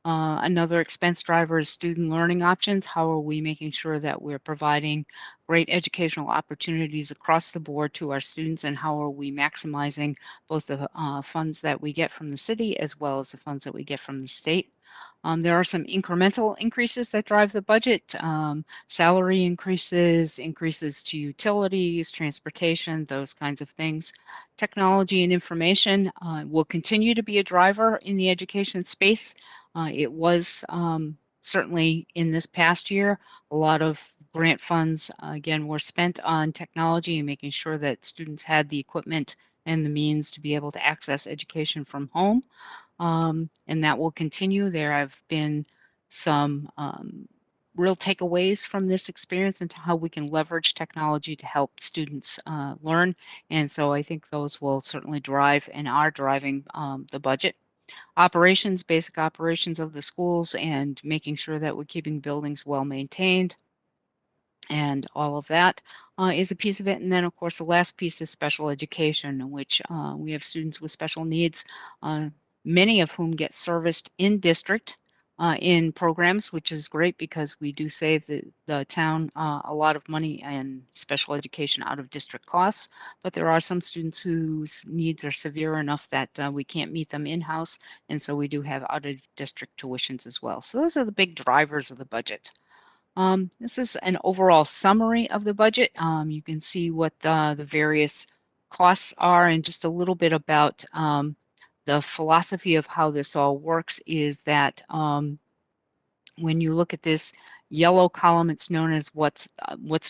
Another expense driver is student learning options. How are we making sure that we're providing great educational opportunities across the board to our students, and how are we maximizing both the funds that we get from the city as well as the funds that we get from the state? There are some incremental increases that drive the budget, salary increases, increases to utilities, transportation, those kinds of things. Technology and information will continue to be a driver in the education space. It was certainly in this past year, a lot of grant funds, again, were spent on technology and making sure that students had the equipment and the means to be able to access education from home. And that will continue. There have been some real takeaways from this experience into how we can leverage technology to help students learn. And so I think those will certainly drive and are driving the budget. Operations, basic operations of the schools, and making sure that we're keeping buildings well maintained. And all of that is a piece of it. And then, of course, the last piece is special education, in which we have students with special needs, many of whom get serviced in district in programs, which is great because we do save the town a lot of money and special education out of district costs. But there are some students whose needs are severe enough that we can't meet them in-house, and so we do have out-of-district tuitions as well. So those are the big drivers of the budget. This is an overall summary of the budget. You can see what the various costs are and just a little bit about the philosophy of how this all works is that when you look at this yellow column, it's known as what's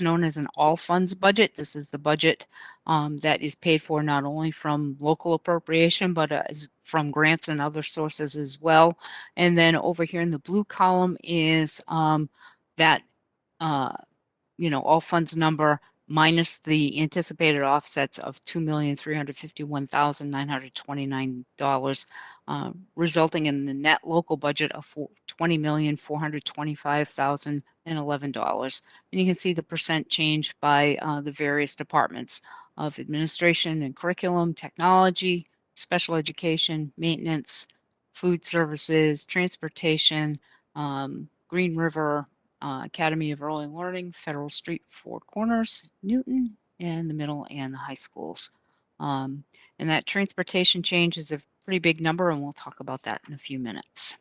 known as an all funds budget. This is the budget that is paid for not only from local appropriation, but from grants and other sources as well. And then over here in the blue column is that all funds number minus the anticipated offsets of $2,351,929, resulting in the net local budget of $20,425,011. And you can see the percent change by the various departments of administration and curriculum, technology, special education, maintenance, food services, transportation, Green River, Academy of Early Learning, Federal Street, Four Corners, Newton, and the middle and the high schools. And that transportation change is a pretty big number, and we'll talk about that in a few minutes.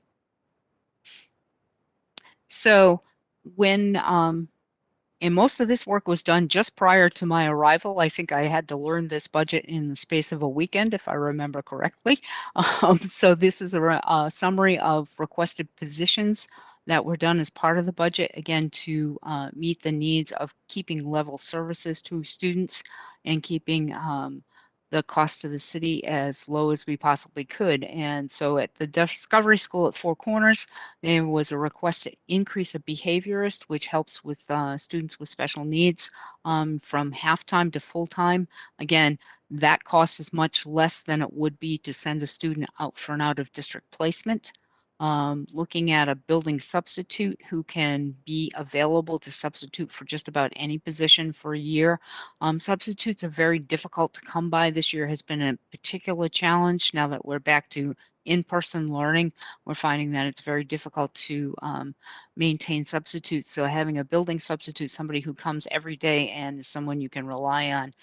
So when and most of this work was done just prior to my arrival. I think I had to learn this budget in the space of a weekend, if I remember correctly. So this is a summary of requested positions that were done as part of the budget, again, to meet the needs of keeping level services to students and keeping the cost to the city as low as we possibly could. And so at the Discovery School at Four Corners, there was a request to increase a behaviorist, which helps with students with special needs from half-time to full-time. Again, that cost is much less than it would be to send a student out for an out-of-district placement. Looking at a building substitute who can be available to substitute for just about any position for a year. Substitutes are very difficult to come by. This year has been a particular challenge. Now that we're back to in-person learning, we're finding that it's very difficult to maintain substitutes. So having a building substitute, somebody who comes every day and is someone you can rely on,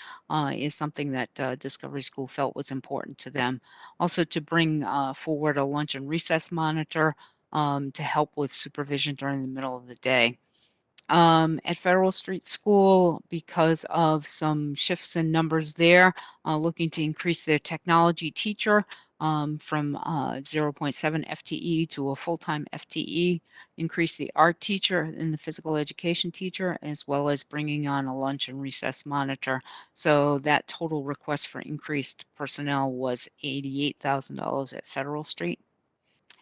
is something that Discovery School felt was important to them. Also to bring forward a lunch and recess monitor to help with supervision during the middle of the day. At Federal Street School, because of some shifts in numbers there, looking to increase their technology teacher from 0.7 FTE to a full-time FTE, increase the art teacher and the physical education teacher, as well as bringing on a lunch and recess monitor. So that total request for increased personnel was $88,000 at Federal Street.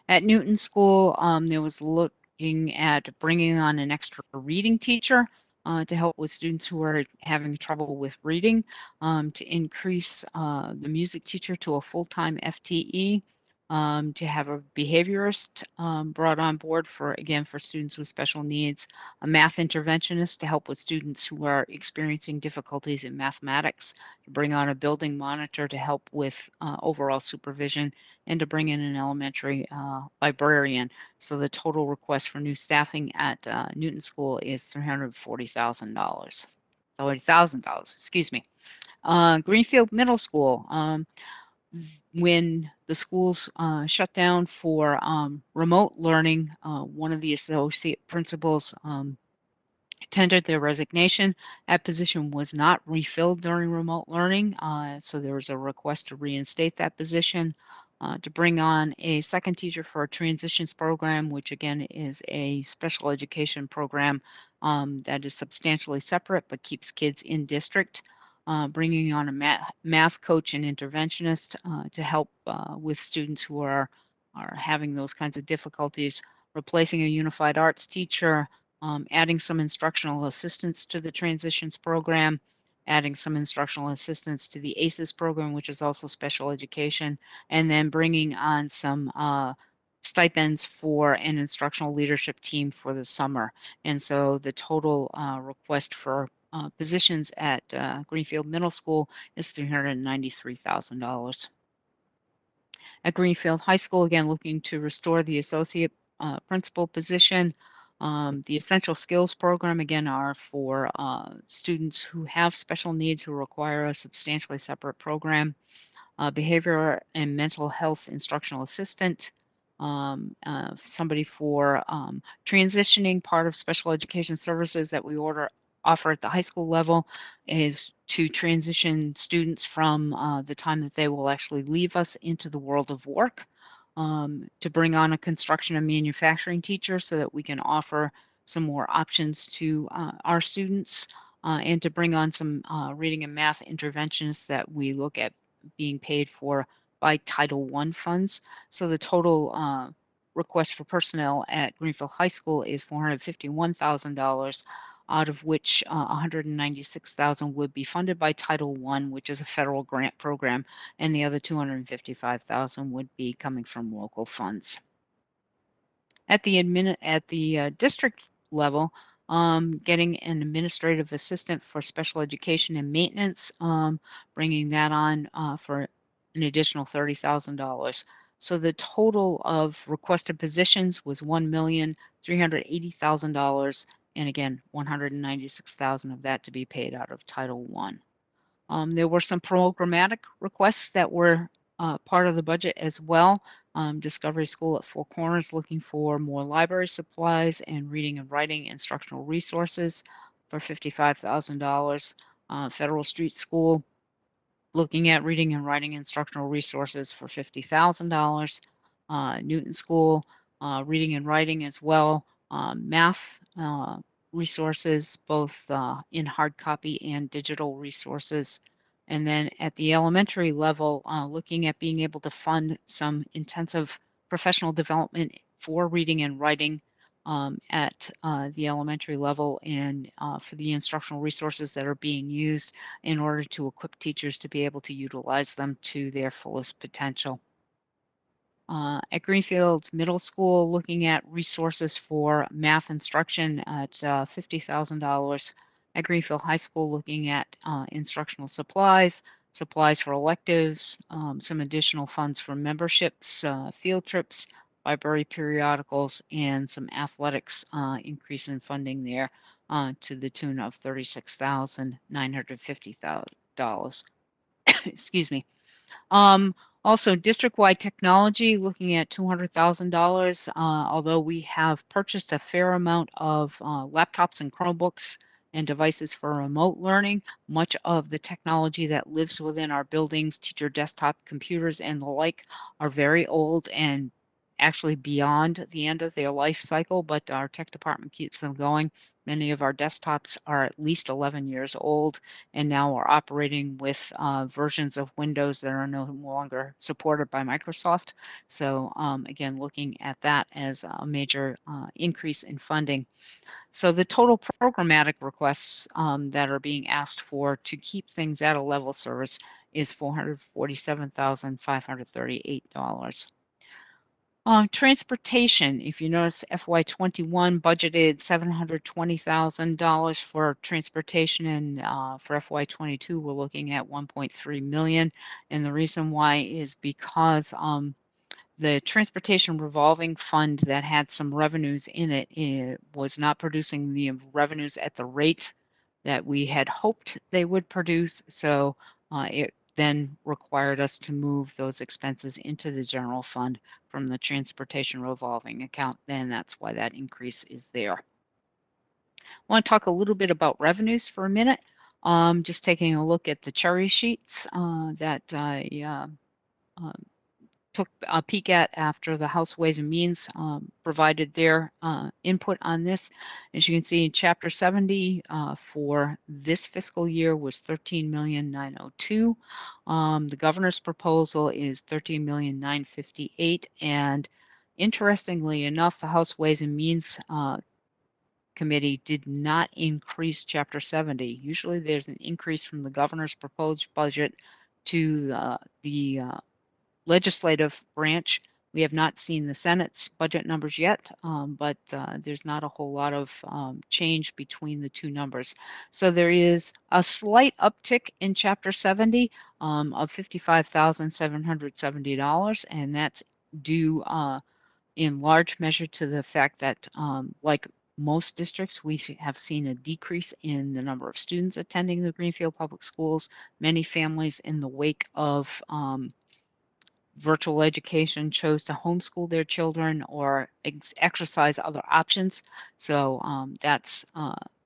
At Newton School, there was looking at bringing on an extra reading teacher to help with students who are having trouble with reading, to increase the music teacher to a full-time FTE, to have a behaviorist brought on board for students with special needs, a math interventionist to help with students who are experiencing difficulties in mathematics, to bring on a building monitor to help with overall supervision, and to bring in an elementary librarian. So the total request for new staffing at Newton School is $340,000. $40,000, excuse me. Greenfield Middle School. When the schools shut down for remote learning, one of the associate principals tendered their resignation. That position was not refilled during remote learning, so there was a request to reinstate that position, to bring on a second teacher for a transitions program, which again is a special education program that is substantially separate but keeps kids in district. Bringing on a math coach and interventionist to help with students who are having those kinds of difficulties, replacing a unified arts teacher, adding some instructional assistance to the transitions program, adding some instructional assistance to the ACES program, which is also special education, and then bringing on some stipends for an instructional leadership team for the summer. And so the total request for positions at Greenfield Middle School is $393,000. At Greenfield High School, again, looking to restore the associate principal position. The essential skills program, again, are for students who have special needs who require a substantially separate program. Behavioral and mental health instructional assistant, somebody for transitioning, part of special education services that we offer at the high school level is to transition students from the time that they will actually leave us into the world of work, to bring on a construction and manufacturing teacher so that we can offer some more options to our students, and to bring on some reading and math interventionists that we look at being paid for by Title I funds. So the total request for personnel at Greenfield High School is $451,000, out of which $196,000 would be funded by Title I, which is a federal grant program, and the other $255,000 would be coming from local funds. At the district level, getting an administrative assistant for special education and maintenance, bringing that on for an additional $30,000. So the total of requested positions was $1,380,000, and again, $196,000 of that to be paid out of Title I. There were some programmatic requests that were part of the budget as well. Discovery School at Four Corners looking for more library supplies and reading and writing instructional resources for $55,000. Federal Street School looking at reading and writing instructional resources for $50,000. Newton School, reading and writing as well. Math resources, both in hard copy and digital resources. And then at the elementary level, looking at being able to fund some intensive professional development for reading and writing at the elementary level, and for the instructional resources that are being used in order to equip teachers to be able to utilize them to their fullest potential. At Greenfield Middle School, looking at resources for math instruction at $50,000. At Greenfield High School, looking at instructional supplies, supplies for electives, some additional funds for memberships, field trips, library periodicals, and some athletics increase in funding there to the tune of $36,950. Excuse me. Also, district-wide technology, looking at $200,000, although we have purchased a fair amount of laptops and Chromebooks and devices for remote learning. Much of the technology that lives within our buildings, teacher desktop computers and the like, are very old and actually beyond the end of their life cycle, but our tech department keeps them going. Many of our desktops are at least 11 years old and now are operating with versions of Windows that are no longer supported by Microsoft. So again, looking at that as a major increase in funding. So the total programmatic requests that are being asked for to keep things at a level service is $447,538. Transportation, if you notice, FY21 budgeted $720,000 for transportation, and for FY22 we're looking at 1.3 million. And the reason why is because the transportation revolving fund that had some revenues in it, was not producing the revenues at the rate that we had hoped they would produce. So it then required us to move those expenses into the general fund from the transportation revolving account. And that's why that increase is there. I want to talk a little bit about revenues for a minute. Just taking a look at the cherry sheets that I took a peek at after the House Ways and Means provided their input on this. As you can see, Chapter 70 for this fiscal year was $13,902,000. The governor's proposal is $13,958,000, and interestingly enough, the House Ways and Means Committee did not increase Chapter 70. Usually there's an increase from the governor's proposed budget to the legislative branch. We have not seen the Senate's budget numbers yet, but there's not a whole lot of change between the two numbers. So there is a slight uptick in Chapter 70 of $55,770, and that's due in large measure to the fact that, like most districts, we have seen a decrease in the number of students attending the Greenfield Public Schools. Many families, in the wake of virtual education, chose to homeschool their children or exercise other options. So that's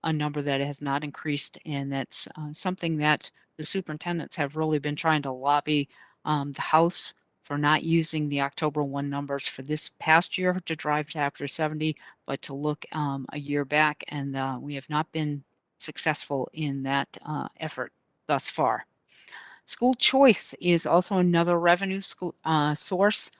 a number that has not increased, and that's something that the superintendents have really been trying to lobby the House for not using the October 1 numbers for this past year to drive Chapter 70, but to look a year back, and we have not been successful in that effort thus far. School choice is also another revenue source.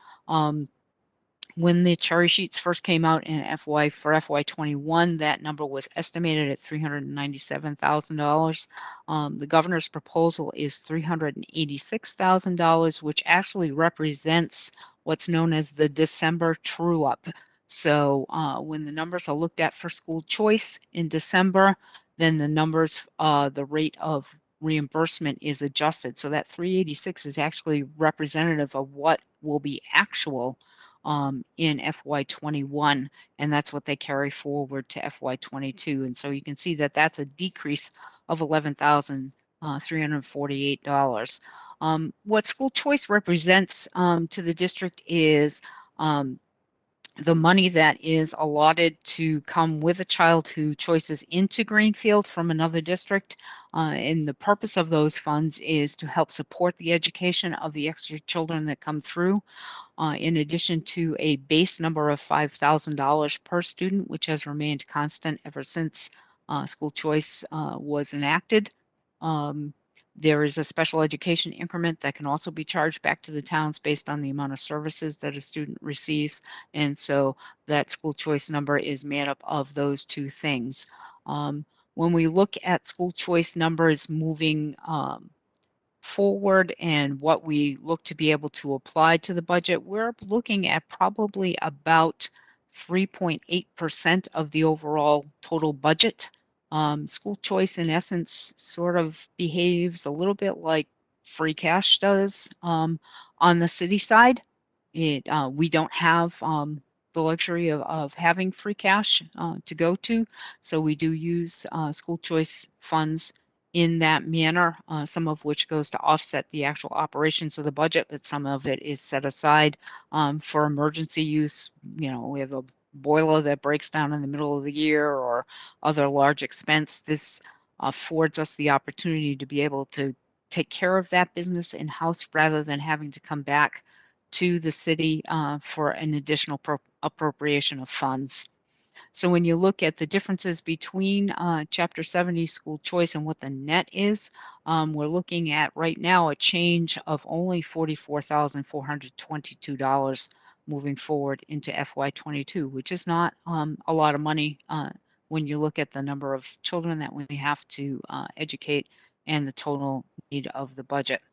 When the cherry sheets first came out in FY21, that number was estimated at $397,000. The governor's proposal is $386,000, which actually represents what's known as the December true-up. So when the numbers are looked at for school choice in December, then the numbers, the rate of reimbursement is adjusted. So that 386 is actually representative of what will be actual in FY21, and that's what they carry forward to FY22. And so you can see that that's a decrease of $11,348. What school choice represents to the district is the money that is allotted to come with a child who choices into Greenfield from another district. And the purpose of those funds is to help support the education of the extra children that come through, in addition to a base number of $5,000 per student, which has remained constant ever since school choice was enacted. There is a special education increment that can also be charged back to the towns based on the amount of services that a student receives. And so that school choice number is made up of those two things. When we look at school choice numbers moving forward and what we look to be able to apply to the budget, we're looking at probably about 3.8% of the overall total budget. School choice, in essence, sort of behaves a little bit like free cash does on the city side. We don't have the luxury of having free cash to go to, so we do use school choice funds in that manner, some of which goes to offset the actual operations of the budget, but some of it is set aside for emergency use. You know, we have a boiler that breaks down in the middle of the year or other large expense. This affords us the opportunity to be able to take care of that business in-house rather than having to come back to the city for an additional appropriation of funds. So when you look at the differences between Chapter 70 school choice and what the net is, we're looking at right now a change of only $44,422 moving forward into FY22, which is not a lot of money when you look at the number of children that we have to educate and the total need of the budget.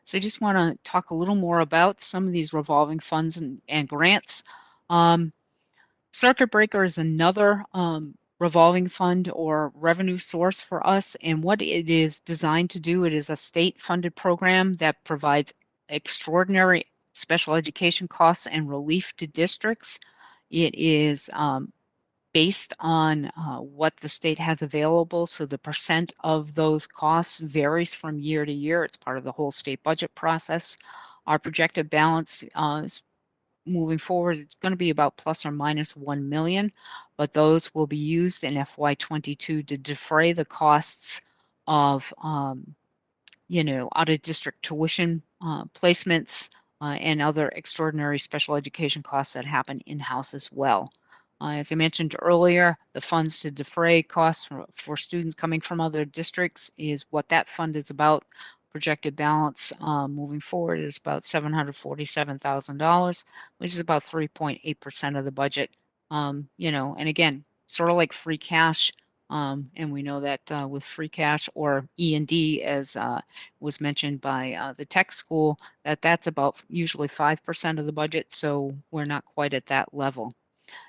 So I just want to talk a little more about some of these revolving funds and grants. Circuit breaker is another revolving fund or revenue source for us. And what it is designed to do, it is a state-funded program that provides extraordinary special education costs and relief to districts. It is based on what the state has available. So the percent of those costs varies from year to year. It's part of the whole state budget process. Our projected balance moving forward, it's going to be about plus or minus 1 million, but those will be used in FY22 to defray the costs of, you know, out-of-district tuition placements and other extraordinary special education costs that happen in-house as well. As I mentioned earlier, the funds to defray costs for students coming from other districts is what that fund is about. Projected balance moving forward is about $747,000, which is about 3.8% of the budget. You know, and again, sort of like free cash, and we know that with free cash or E&D, as was mentioned by the tech school, that's about usually 5% of the budget, so we're not quite at that level.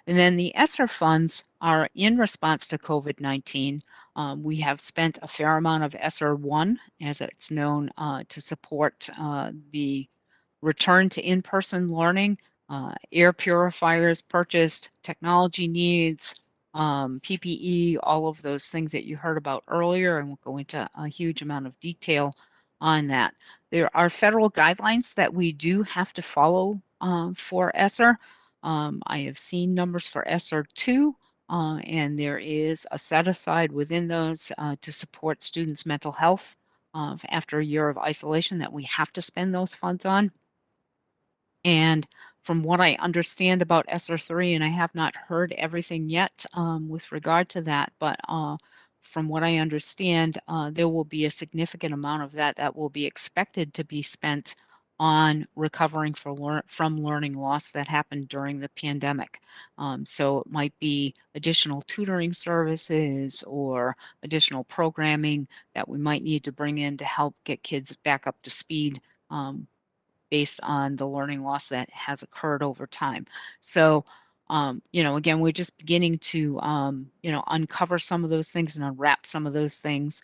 And then the ESSER funds are in response to COVID-19. We have spent a fair amount of ESSER 1, as it's known, to support the return to in-person learning, air purifiers purchased, technology needs, PPE, all of those things that you heard about earlier, and we'll go into a huge amount of detail on that. There are federal guidelines that we do have to follow for ESSER. I have seen numbers for ESSER 2 and there is a set aside within those to support students' mental health after a year of isolation that we have to spend those funds on. And from what I understand about ESSER 3, and I have not heard everything yet with regard to that, but from what I understand, there will be a significant amount of that that will be expected to be spent on recovering from learning loss that happened during the pandemic. So it might be additional tutoring services or additional programming that we might need to bring in to help get kids back up to speed based on the learning loss that has occurred over time. So, again, we're just beginning to, uncover some of those things and unwrap some of those things.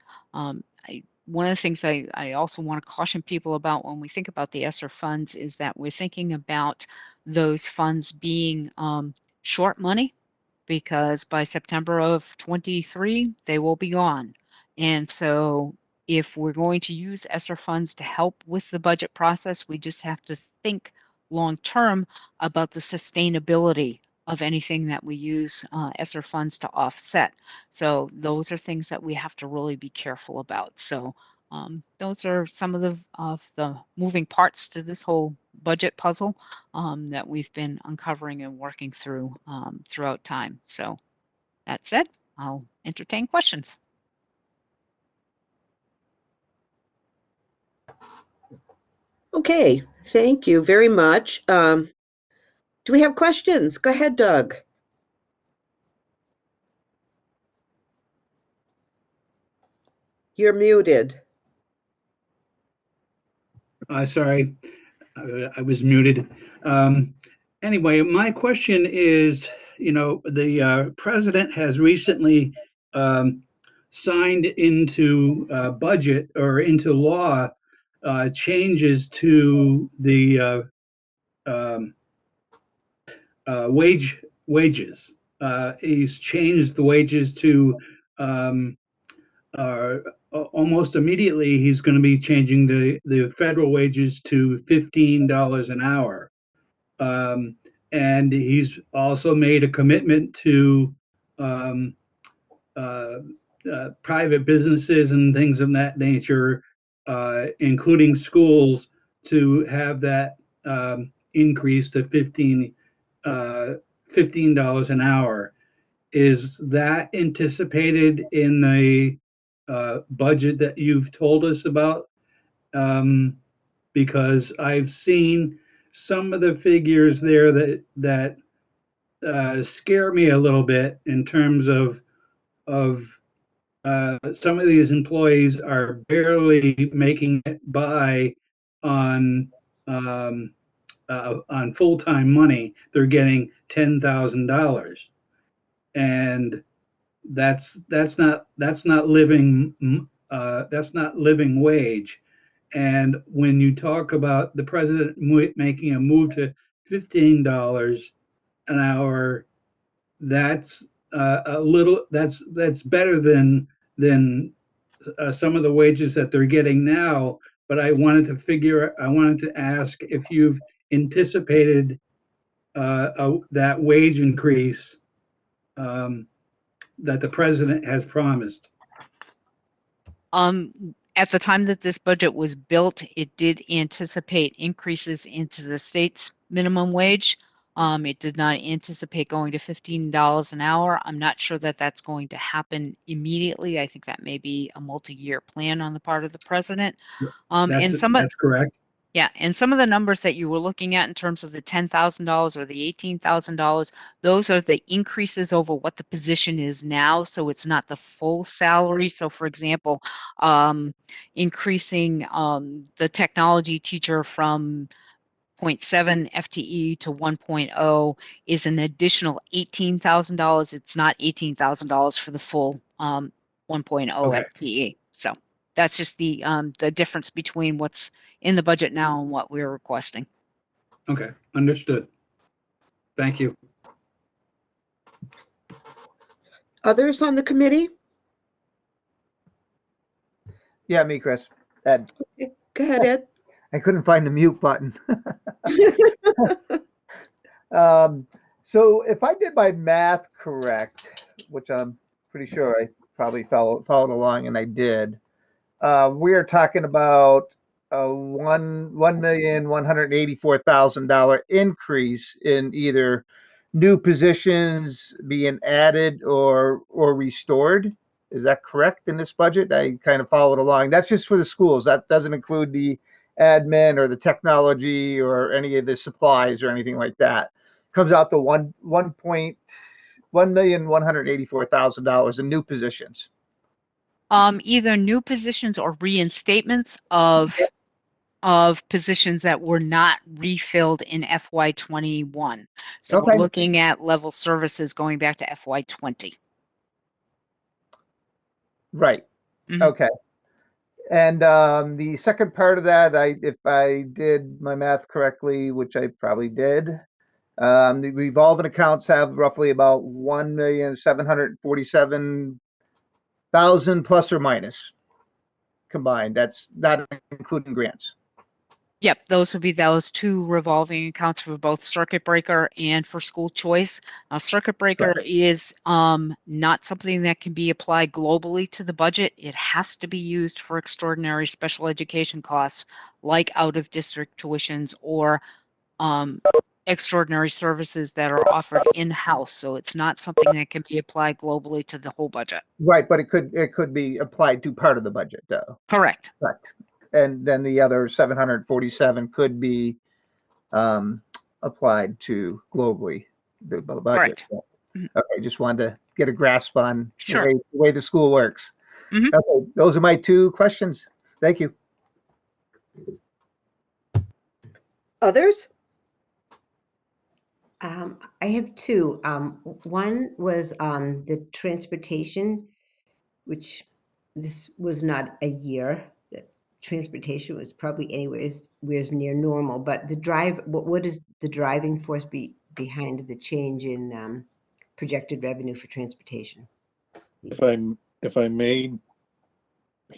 One of the things I also want to caution people about when we think about the ESSER funds is that we're thinking about those funds being short money, because by September of 23, they will be gone. And so if we're going to use ESSER funds to help with the budget process, we just have to think long term about the sustainability of anything that we use ESSER funds to offset. So those are things that we have to really be careful about. So those are some of the moving parts to this whole budget puzzle that we've been uncovering and working through throughout time. So that said, I'll entertain questions. Okay, thank you very much. Do we have questions? Go ahead, Doug. You're muted. Sorry, I was muted. Anyway, my question is, the president has recently signed into budget or into law changes to the wages. He's changed the wages to almost immediately. He's going to be changing the federal wages to $15 an hour. And he's also made a commitment to private businesses and things of that nature, including schools, to have that increase to $15 an hour. Is that anticipated in the budget that you've told us about? Because I've seen some of the figures there that scare me a little bit in terms of some of these employees are barely making it by on full-time money. They're getting $10,000, and that's not living wage. And when you talk about the president making a move to $15 an hour, that's that's better than some of the wages that they're getting now. But I wanted to ask if you've anticipated that wage increase that the president has promised. At the time that this budget was built, it did anticipate increases into the state's minimum wage. It did not anticipate going to $15 an hour. I'm not sure that that's going to happen immediately. I think that may be a multi-year plan on the part of the president. That's correct. Yeah, and some of the numbers that you were looking at in terms of the $10,000 or the $18,000, those are the increases over what the position is now. So it's not the full salary. So, for example, increasing the technology teacher from 0.7 FTE to 1.0 is an additional $18,000. It's not $18,000 for the full 1.0 Okay. FTE. So that's just the difference between what's in the budget now and what we're requesting. Okay, understood. Thank you. Others on the committee? Yeah, me, Chris. Ed. Okay, go ahead, Ed. I couldn't find the mute button. So if I did my math correct, which I'm pretty sure I probably followed along, and I did, we are talking about a $1,184,000 increase in either new positions being added or restored. Is that correct in this budget? I kind of followed along. That's just for the schools. That doesn't include the admin or the technology or any of the supplies or anything like that. Comes out to $1,184,000 in new positions. Either new positions or reinstatements of positions that were not refilled in FY21. So Okay. we're looking at level services going back to FY20. Right. Mhm. Okay. And the second part of that, if I did my math correctly, which I probably did, the revolving accounts have roughly about 1,747,000 plus or minus combined. That's not including grants. Yep, those would be those two revolving accounts for both circuit breaker and for school choice. Circuit breaker is not something that can be applied globally to the budget. It has to be used for extraordinary special education costs like out of district tuitions or extraordinary services that are offered in-house. So it's not something that can be applied globally to the whole budget. Right, but it could be applied to part of the budget, though. Correct. Correct. And then the other 747 could be applied to globally the budget. Correct. Okay, just wanted to get a grasp on Sure. the way the school works. Mhm. Okay, those are my two questions. Thank you. Others? I have two. One was the transportation, which this was not a year. The transportation was probably anywheres near normal, but what is the driving force behind the change in projected revenue for transportation? If I may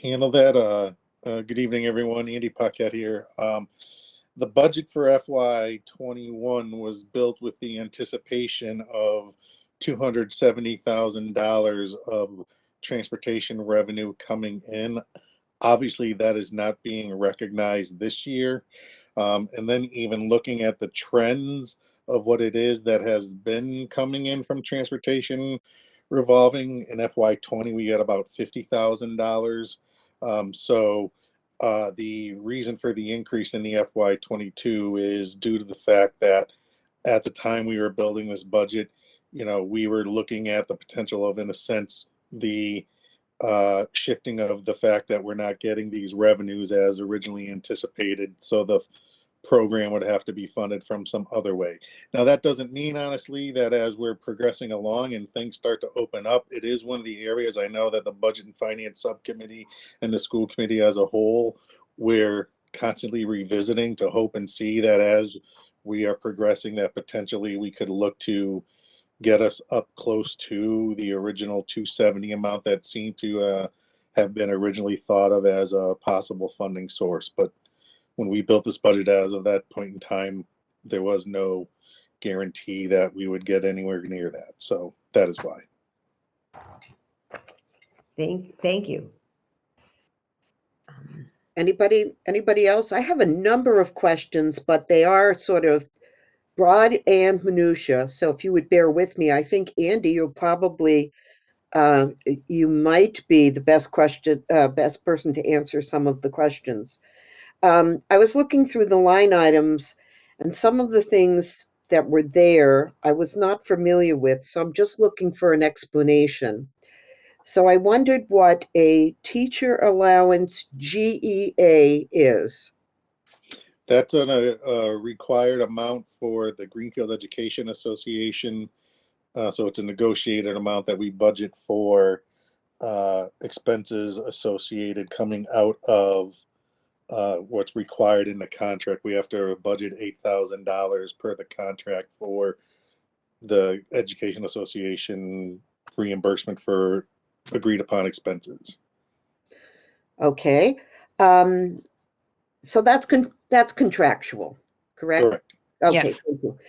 handle that, good evening, everyone. Andy Paquette here. The budget for FY21 was built with the anticipation of $270,000 of transportation revenue coming in. Obviously, that is not being recognized this year. And then even looking at the trends of what it is that has been coming in from transportation revolving in FY20, we got about $50,000. So the reason for the increase in the FY22 is due to the fact that at the time we were building this budget, we were looking at the potential of, in a sense, the shifting of the fact that we're not getting these revenues as originally anticipated. So the program would have to be funded from some other way. Now, that doesn't mean, honestly, that as we're progressing along and things start to open up, it is one of the areas I know that the Budget and Finance Subcommittee and the school committee as a whole, we're constantly revisiting to hope and see that as we are progressing, that potentially we could look to get us up close to the original 270 amount that seemed to have been originally thought of as a possible funding source. But when we built this budget as of that point in time, there was no guarantee that we would get anywhere near that. So that is why. Thank you. Anybody else? I have a number of questions, but they are sort of broad and minutia. So if you would bear with me, I think Andy, you'll probably you might be the best person to answer some of the questions. I was looking through the line items, and some of the things that were there I was not familiar with, so I'm just looking for an explanation. So I wondered what a teacher allowance GEA is. That's a required amount for the Greenfield Education Association. So it's a negotiated amount that we budget for expenses associated coming out of what's required in the contract. We have to budget $8,000 per the contract for the Education Association reimbursement for agreed upon expenses. Okay. So that's contractual, correct? Correct. Okay, Yes. thank you.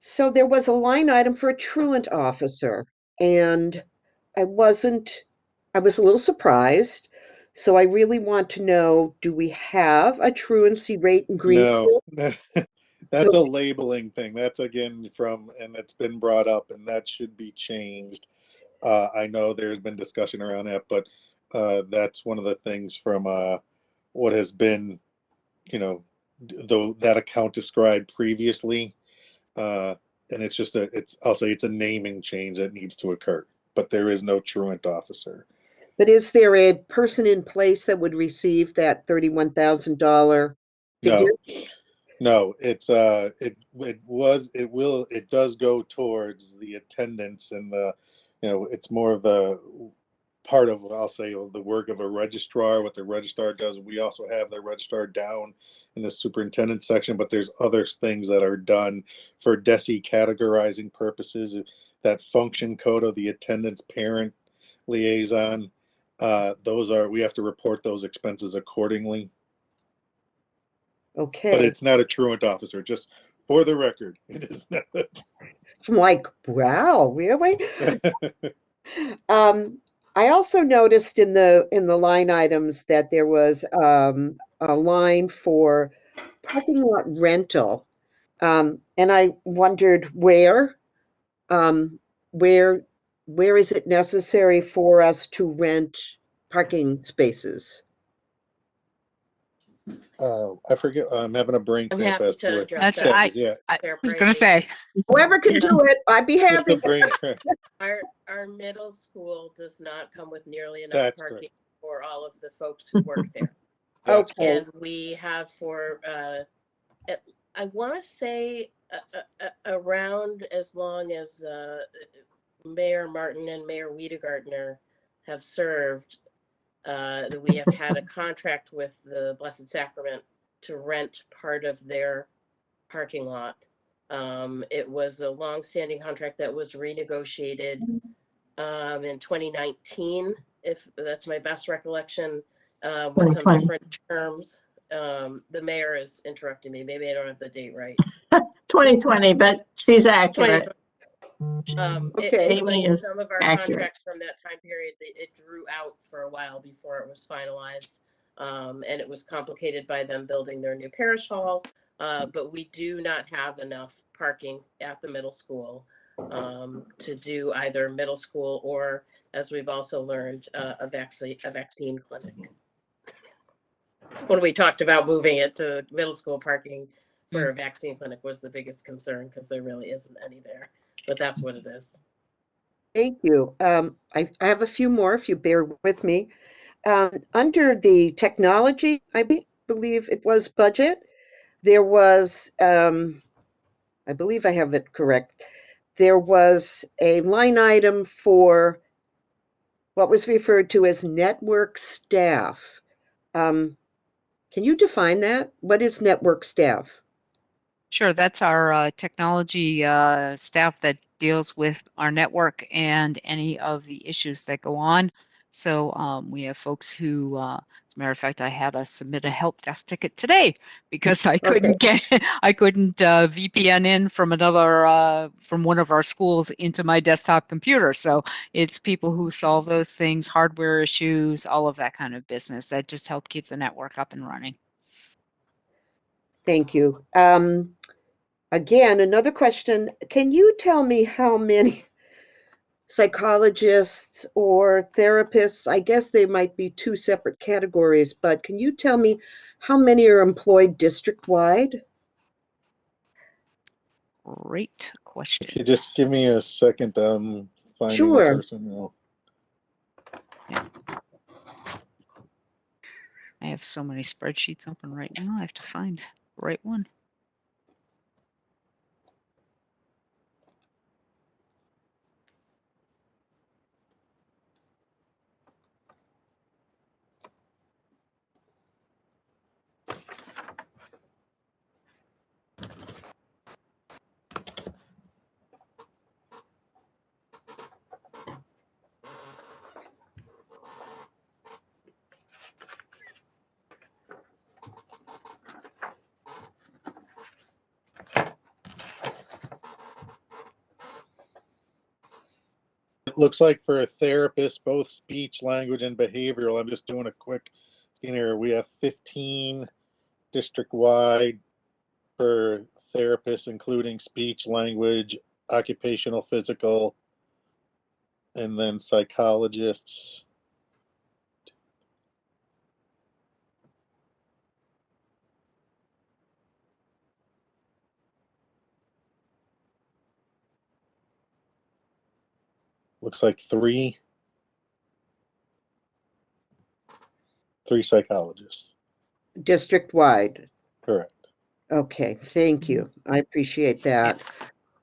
So there was a line item for a truant officer, and I wasn't, I was a little surprised. So I really want to know, do we have a truancy rate in No, Greenfield? that's a labeling thing. That's again from, and it's been brought up, and that should be changed. I know there's been discussion around that, but that's one of the things from what has been, you know, though that account described previously. And it's just I'll say it's a naming change that needs to occur, but there is no truant officer. But is there a person in place that would receive that $31,000 figure? No, it's it does go towards the attendance and the, you know, it's more of the part of, I'll say, of the work of a registrar, what the registrar does. We also have the registrar down in the superintendent section, but there's other things that are done for DESE categorizing purposes. That function code of the attendance parent liaison, we have to report those expenses accordingly. But Okay. it's not a truant officer, just for the record. It is not. I'm like, wow, really? I also noticed in the line items that there was a line for parking lot rental. And I wondered um, where, where is it necessary for us to rent parking spaces? I forget. I'm having a brain I'm cramp happy as to to what address it that. says. Yeah, I Chair was going to Brady. say, Whoever can do it, I'd be just a happy. brain cramp. Our middle school does not come with nearly enough That's parking correct. for all of the folks who work there. That's Okay. And we have for, I want to say around as long as Mayor Martin and Mayor Wiedegartner have served, that we have had a contract with the Blessed Sacrament to rent part of their parking lot. It was a long-standing contract that was renegotiated in 2019, if that's my best recollection, with some different terms. The mayor is interrupting me. Maybe I don't have the date right. 2020, but she's accurate. Okay. Amy is some of our accurate. contracts from that time period, it drew out for a while before it was finalized. And it was complicated by them building their new parish hall. But we do not have enough parking at the middle school to do either middle school or, as we've also learned, a vaccine clinic. When we talked about moving it to middle school, parking for a vaccine clinic was the biggest concern because there really isn't any there. But that's what it is. Thank you. I have a few more if you bear with me. Under the technology, believe it was budget, there was, I believe I have it correct, there was a line item for what was referred to as network staff. Can you define that? What is network staff? sure, that's our technology staff that deals with our network and any of the issues that go on. So we have folks who, as a matter of fact, I had to submit a help desk ticket today because I couldn't I couldn't VPN in from from one of our schools into my desktop computer. So it's people who solve those things, hardware issues, all of that kind of business that just help keep the network up and running. Thank you. Again, another question. Can you tell me how many psychologists or therapists, I guess they might be two separate categories, but can you tell me how many are employed district-wide? Great question. If you just give me a second, finding the Sure. person. Yeah. I have so many spreadsheets open right now. I have to find the right one. looks like for a therapist, both speech, language, and behavioral, I'm just doing a quick scan here. We have 15 district-wide for therapists, including speech, language, occupational, physical, and then psychologists. Looks like three psychologists. District-wide. Correct. Okay, thank you. I appreciate that.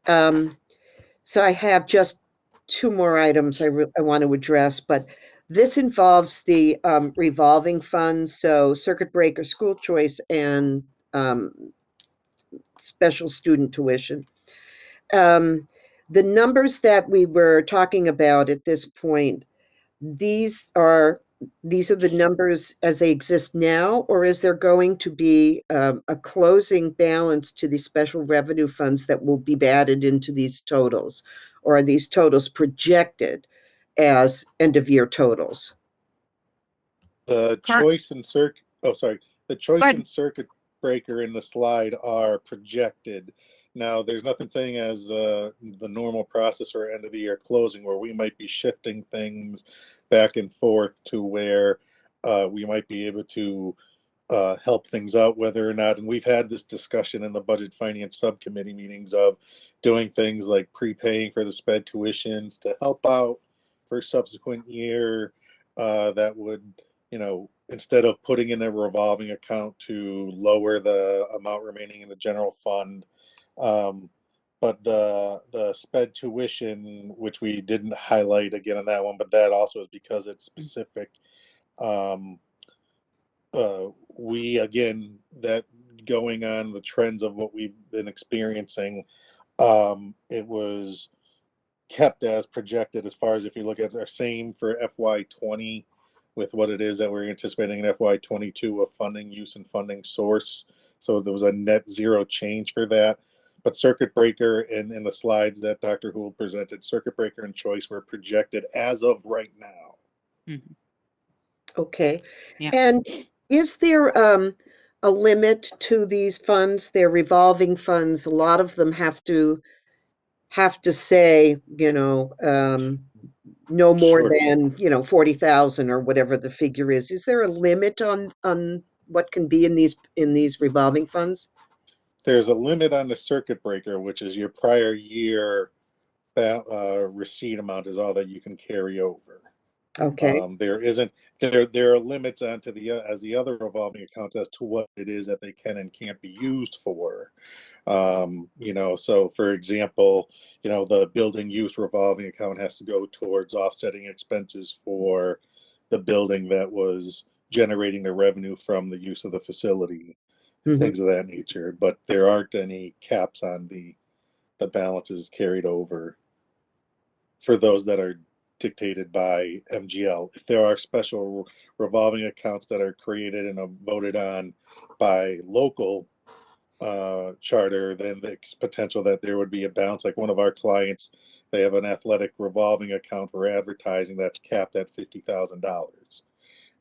So I have just two more items I want to address, but this involves the revolving funds, so circuit breaker, school choice, and special student tuition. The numbers that we were talking about at this point, these are the numbers as they exist now, or is there going to be a closing balance to the special revenue funds that will be added into these totals? Or are these totals projected as end of year totals? The choice and circuit, the choice ahead. and circuit breaker in the slide are projected. Now, there's nothing saying as the normal process or end of the year closing where we might be shifting things back and forth to where we might be able to help things out, whether or not, and we've had this discussion in the budget finance subcommittee meetings of doing things like prepaying for the sped tuitions to help out for subsequent year that would, you know, instead of putting in a revolving account to lower the amount remaining in the general fund. But the sped tuition, which we didn't highlight again on that one, but that also is because it's specific. We, again, that going on the trends of what we've been experiencing, it was kept as projected as far as if you look at our same for FY20 with what it is that we're anticipating in FY22 of funding use and funding source. So there was a net zero change for that. But circuit breaker and in the slides that Dr. Houle presented, circuit breaker and choice were projected as of right now. Mm-hmm. Okay. Yeah. And is there a limit to these funds? They're revolving funds. A lot of them have to say, you know, no more Sure. than, you know, 40,000 or whatever the figure is. Is there a limit on what can be in these revolving funds? There's a limit on the circuit breaker, which is your prior year receipt amount is all that you can carry over. Okay. There are limits onto the other revolving accounts as to what it is that they can and can't be used for. You know, so for example, you know, the building use revolving account has to go towards offsetting expenses for the building that was generating the revenue from the use of the facility, things of that nature. But there aren't any caps on the balances carried over for those that are dictated by MGL. If there are special revolving accounts that are created and voted on by local charter, then the potential that there would be a balance. Like one of our clients, they have an athletic revolving account for advertising that's capped at $50,000.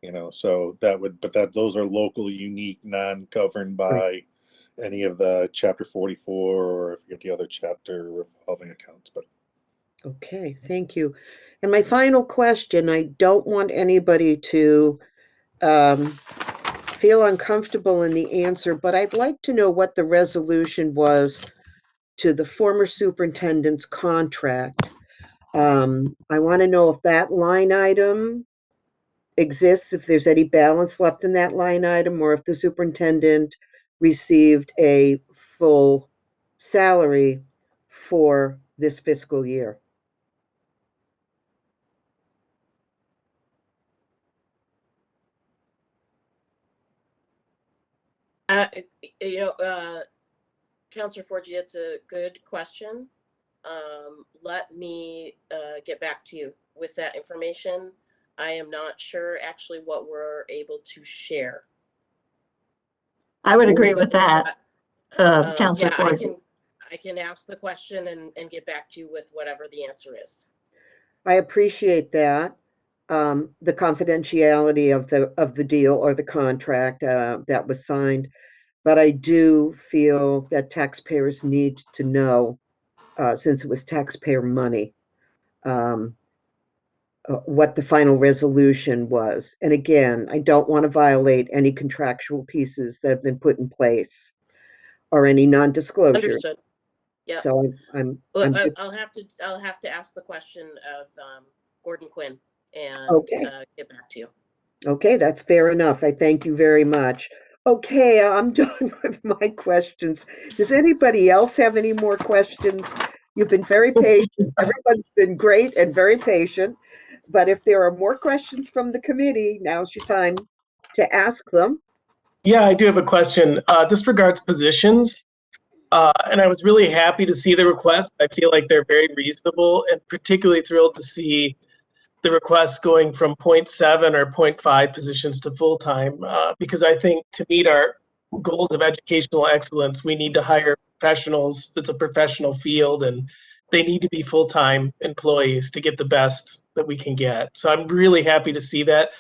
You know, so that would, those are local, unique, non-governed by any of the Chapter 44 or if you get the other chapter revolving accounts. But okay, thank you. And my final question, I don't want anybody to feel uncomfortable in the answer, but I'd like to know what the resolution was to the former superintendent's contract. I want to know if that line item exists, if there's any balance left in that line item, or if the superintendent received a full salary for this fiscal year. You know, Counselor Forgy, it's a good question. Let me get back to you with that information. I am not sure actually what we're able to share. I would agree with that, Counselor Yeah, Forgy. I can ask the question and get back to you with whatever the answer is. I appreciate that. The confidentiality of the deal or the contract that was signed, but I do feel that taxpayers need to know, since it was taxpayer money, um, what the final resolution was. And again, I don't want to violate any contractual pieces that have been put in place or any non-disclosure. Understood. Yeah. So I'm I'll have to ask the question of Gordon Quinn and okay. Get back to you. Okay, that's fair enough. I thank you very much. Okay, I'm done with my questions. Does anybody else have any more questions? You've been very patient. Everybody's been great and very patient. But if there are more questions from the committee, now's your time to ask them. Yeah, I do have a question. This regards positions. And I was really happy to see the request. I feel like they're very reasonable, and particularly thrilled to see the request going from 0.7 or 0.5 positions to full-time, because I think to meet our goals of educational excellence, we need to hire professionals. That's a professional field, and they need to be full-time employees to get the best that we can get. So I'm really happy to see that.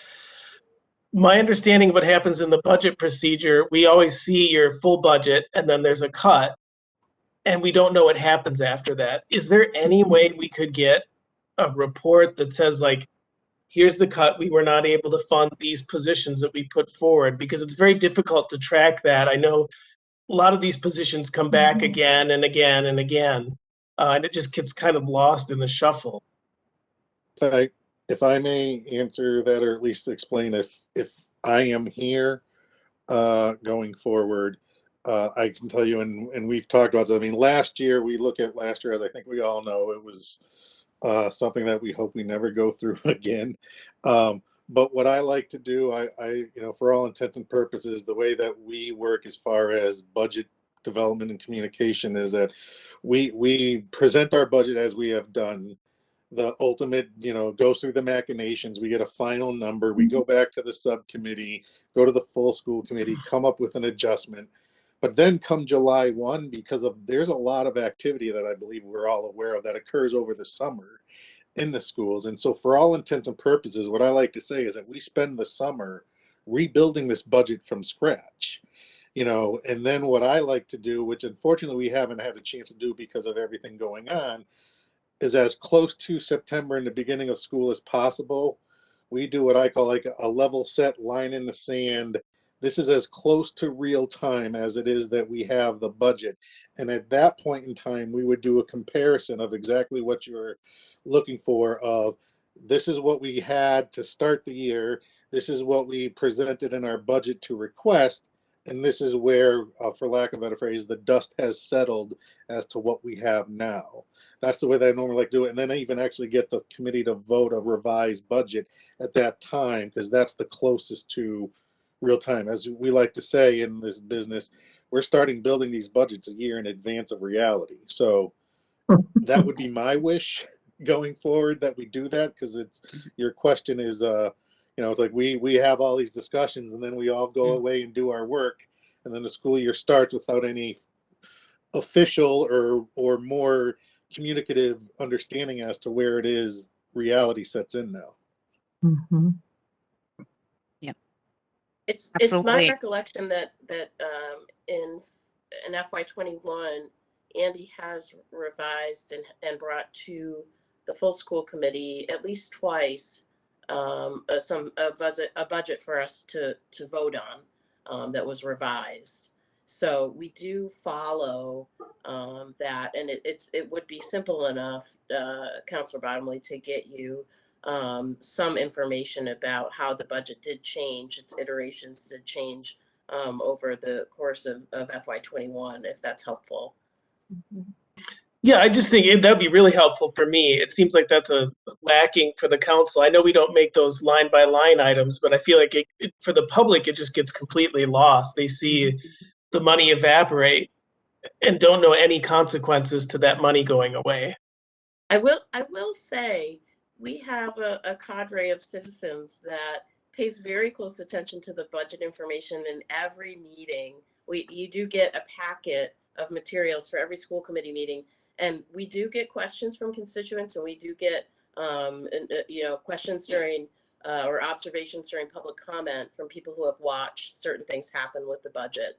My understanding of what happens in the budget procedure, we always see your full budget and then there's a cut, and we don't know what happens after that. Is there any way we could get a report that says, like, here's the cut, we were not able to fund these positions that we put forward? Because it's very difficult to track that. I know a lot of these positions come back again and again and again, and it just gets kind of lost in the shuffle. If I may answer that, or at least explain, if I am here going forward, I can tell you, and we've talked about this. I mean, last year, we look at last year, as I think we all know, it was something that we hope we never go through again. But what I like to do, for all intents and purposes, the way that we work as far as budget development and communication is that we present our budget as we have done. The ultimate, goes through the machinations. We get a final number. We go back to the subcommittee, go to the full school committee, come up with an adjustment. But then come July 1, there's a lot of activity that I believe we're all aware of that occurs over the summer in the schools. And so for all intents and purposes, what I like to say is that we spend the summer rebuilding this budget from scratch. And then what I like to do, which unfortunately we haven't had a chance to do because of everything going on, is as close to September and the beginning of school as possible. We do what I call like a level set line in the sand. This is as close to real time as it is that we have the budget. And at that point in time, we would do a comparison of exactly what you're looking for, of this is what we had to start the year. This is what we presented in our budget to request. And this is where, for lack of a better phrase, the dust has settled as to what we have now. That's the way that I normally like to do it. And then I even actually get the committee to vote a revised budget at that time, because that's the closest to real time. As we like to say in this business, we're starting building these budgets a year in advance of reality. So that would be my wish going forward, that we do that, because your question is, it's like we have all these discussions and then we all go away and do our work, and then the school year starts without any official or more communicative understanding as to where it is reality sets in now. Mm-hmm. Yep. It's Absolutely. my recollection that in FY21, Andy has revised and brought to the full school committee at least twice a budget for us to vote on that was revised. So we do follow that, and it would be simple enough, Councilor Bottomley, to get you some information about how the budget did change, its iterations did change over the course of FY21, if that's helpful. Yeah, I just think that'd be really helpful for me. It seems like that's a lacking for the council. I know we don't make those line by line items, but I feel like for the public, it just gets completely lost. They see the money evaporate and don't know any consequences to that money going away. I will say we have a cadre of citizens that pays very close attention to the budget information in every meeting. You do get a packet of materials for every school committee meeting, and we do get questions from constituents, and we do get and, questions during or observations during public comment from people who have watched certain things happen with the budget.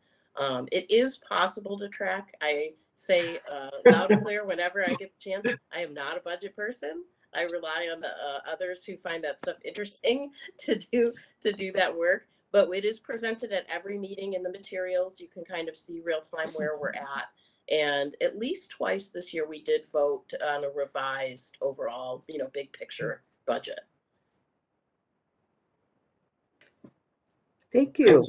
It is possible to track. I say loud and clear whenever I get the chance. I am not a budget person. I rely on the others who find that stuff interesting to do that work. But it is presented at every meeting in the materials. You can kind of see real time where we're at. And at least twice this year, we did vote on a revised overall, big picture budget. Thank you.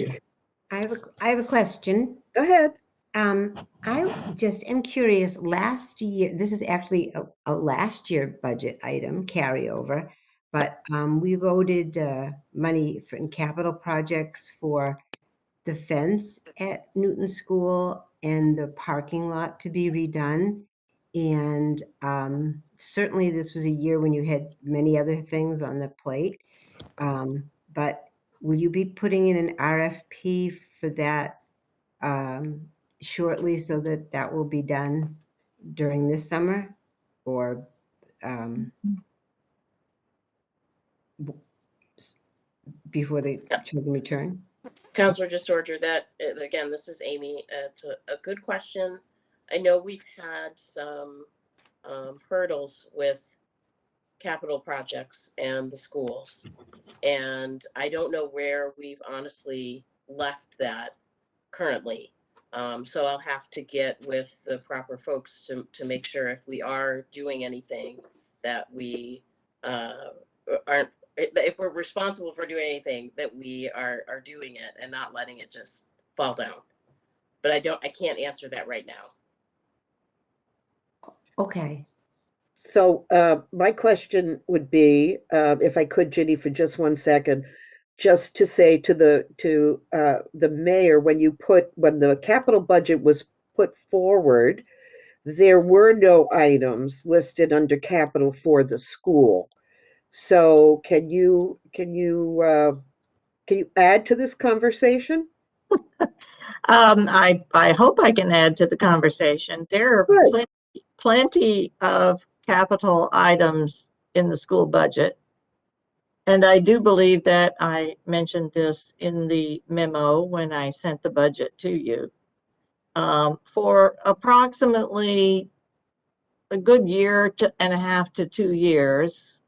I have a question. Go ahead. I just am curious, last year, this is actually a last year budget item carryover, but we voted money in capital projects for the fence at Newton School and the parking lot to be redone. And certainly this was a year when you had many other things on the plate. But will you be putting in an RFP for that shortly so that will be done during this summer or before the children return? Councilor DeSorger, that again, this is Amy. It's a good question. I know we've had some hurdles with capital projects and the schools, and I don't know where we've honestly left that currently. So I'll have to get with the proper folks to make sure if we are doing anything that we aren't, if we're responsible for doing anything, that we are doing it and not letting it just fall down. But I can't answer that right now. Okay. So my question would be, if I could, Ginny, for just 1 second, just to say to the mayor, when the capital budget was put forward, there were no items listed under capital for the school. So can you add to this conversation? I hope I can add to the conversation. There are plenty of capital items in the school budget. And I do believe that I mentioned this in the memo when I sent the budget to you. For approximately a good year and a half to 2 years,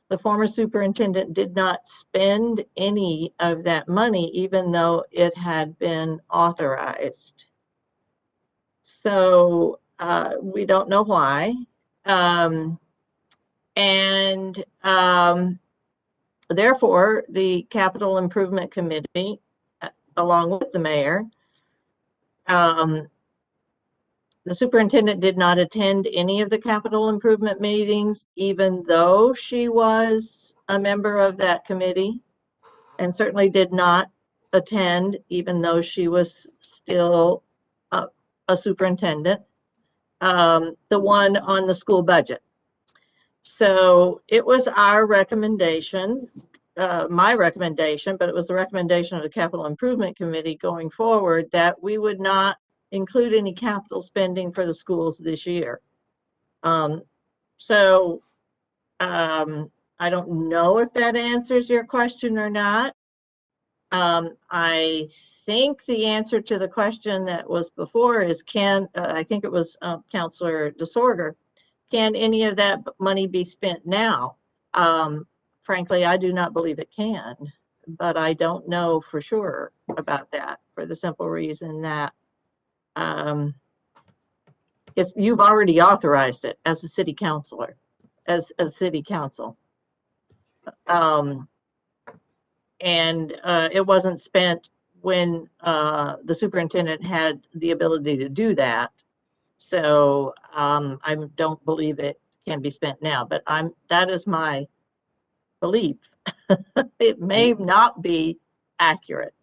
the former superintendent did not spend any of that money, even though it had been authorized. So we don't know why. Therefore, the Capital Improvement Committee, along with the mayor, the superintendent did not attend any of the capital improvement meetings, even though she was a member of that committee, and certainly did not attend, even though she was still a superintendent, the one on the school budget. So it was our recommendation, my recommendation, but it was the recommendation of the Capital Improvement Committee going forward that we would not include any capital spending for the schools this year. I don't know if that answers your question or not. I think the answer to the question that was before is I think it was Councilor DeSorger, can any of that money be spent now? Frankly, I do not believe it can, but I don't know for sure about that for the simple reason that you've already authorized it as a city councilor, as a city council. And it wasn't spent when the superintendent had the ability to do that. So I don't believe it can be spent now, but that is my belief. It may not be accurate,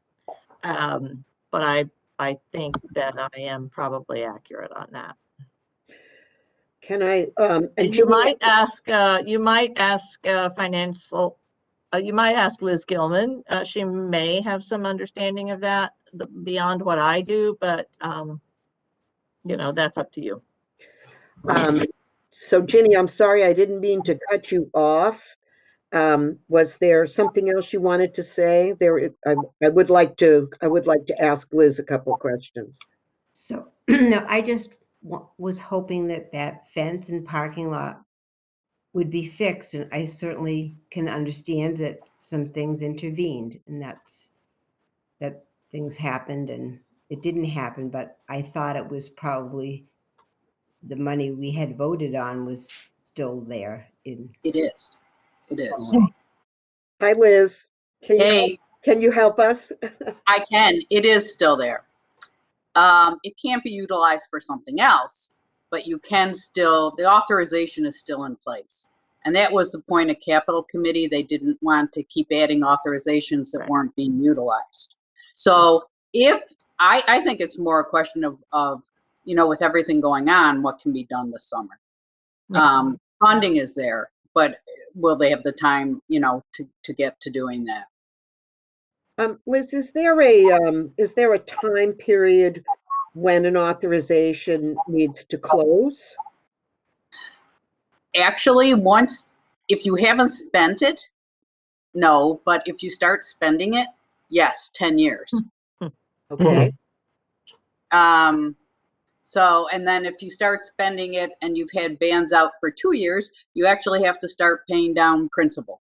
but I think that I am probably accurate on that. Can I? And you might ask financial. You might ask Liz Gilman. She may have some understanding of that beyond what I do, but that's up to you. So Ginny, I'm sorry, I didn't mean to cut you off. Was there something else you wanted to say? I would like to ask Liz a couple questions. So, no, I just was hoping that that fence and parking lot would be fixed, and I certainly can understand that some things intervened, and that things happened and it didn't happen, but I thought it was probably the money we had voted on was still there in. It is. It is. Hi, Liz. Hey, Can you help us? I can. It is still there. It can't be utilized for something else, but you can still, the authorization is still in place. And that was the point of Capital Committee. They didn't want to keep adding authorizations that weren't being utilized. So I think it's more a question of, you know, with everything going on, what can be done this summer? Funding is there, but will they have the time, you know, to get to doing that? Liz, is there a time period when an authorization needs to close? Actually, if you haven't spent it, no, but if you start spending it, yes, 10 years. Okay. So, and then if you start spending it and you've had bands out for 2 years, you actually have to start paying down principal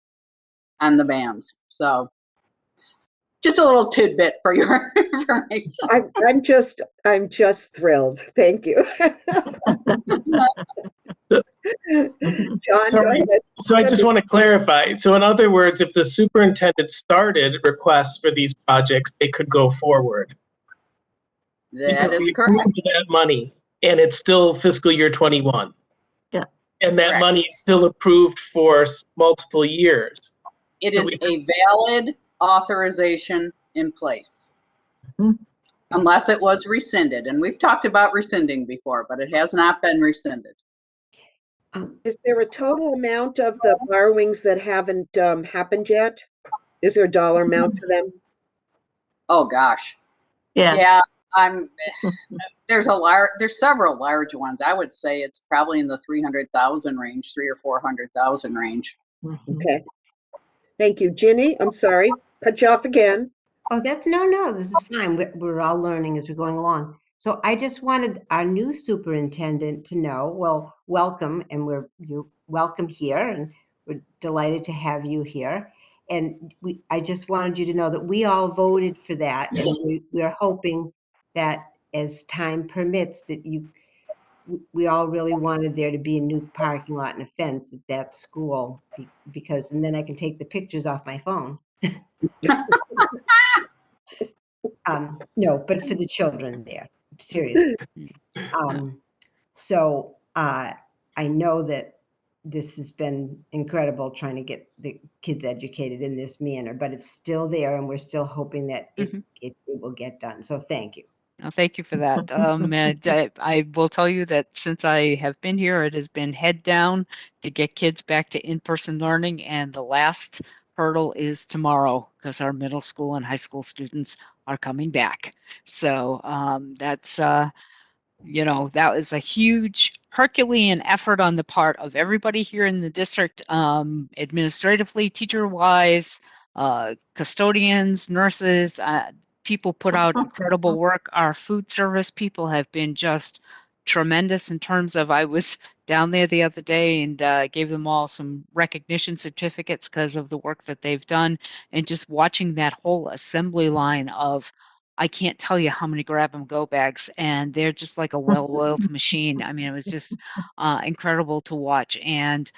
on the bands. So just a little tidbit for your information. I'm just thrilled. Thank you. John, go ahead. So I just want to clarify. So in other words, if the superintendent started requests for these projects, they could go forward. That is We correct. approved that money, and it's still fiscal year 21. Yeah. And that Correct. money is still approved for multiple years. It is a valid authorization in place. Unless it was rescinded. And we've talked about rescinding before, but it has not been rescinded. Is there a total amount of the borrowings that haven't happened yet? Is there a dollar amount to them? Oh gosh. Yes. Yeah, there's several large ones. I would say it's probably in the 300,000 range, 300,000 or 400,000 range. Okay. Thank you. Ginny, I'm sorry. Cut you off again. Oh, no, this is fine. We're all learning as we're going along. So I just wanted our new superintendent to know, well, welcome, and you're welcome here, and we're delighted to have you here. And I just wanted you to know that we all voted for that, and we're hoping that as time permits, that we all really wanted there to be a new parking lot and a fence at that school, because, and then I can take the pictures off my phone. No, but for the children there, seriously. So I know that this has been incredible trying to get the kids educated in this manner, but it's still there, and we're still hoping that it will get done. So thank you. Oh, thank you for that. And I will tell you that since I have been here, it has been head down to get kids back to in-person learning, and the last hurdle is tomorrow because our middle school and high school students are coming back. So that's you know, that was a huge Herculean effort on the part of everybody here in the district, administratively, teacher-wise, custodians, nurses, people put out incredible work. Our food service people have been just tremendous in terms of, I was down there the other day and gave them all some recognition certificates because of the work that they've done, and just watching that whole assembly line of, I can't tell you how many grab and go bags, and they're just like a well-oiled machine. I mean, it was just incredible to watch. And,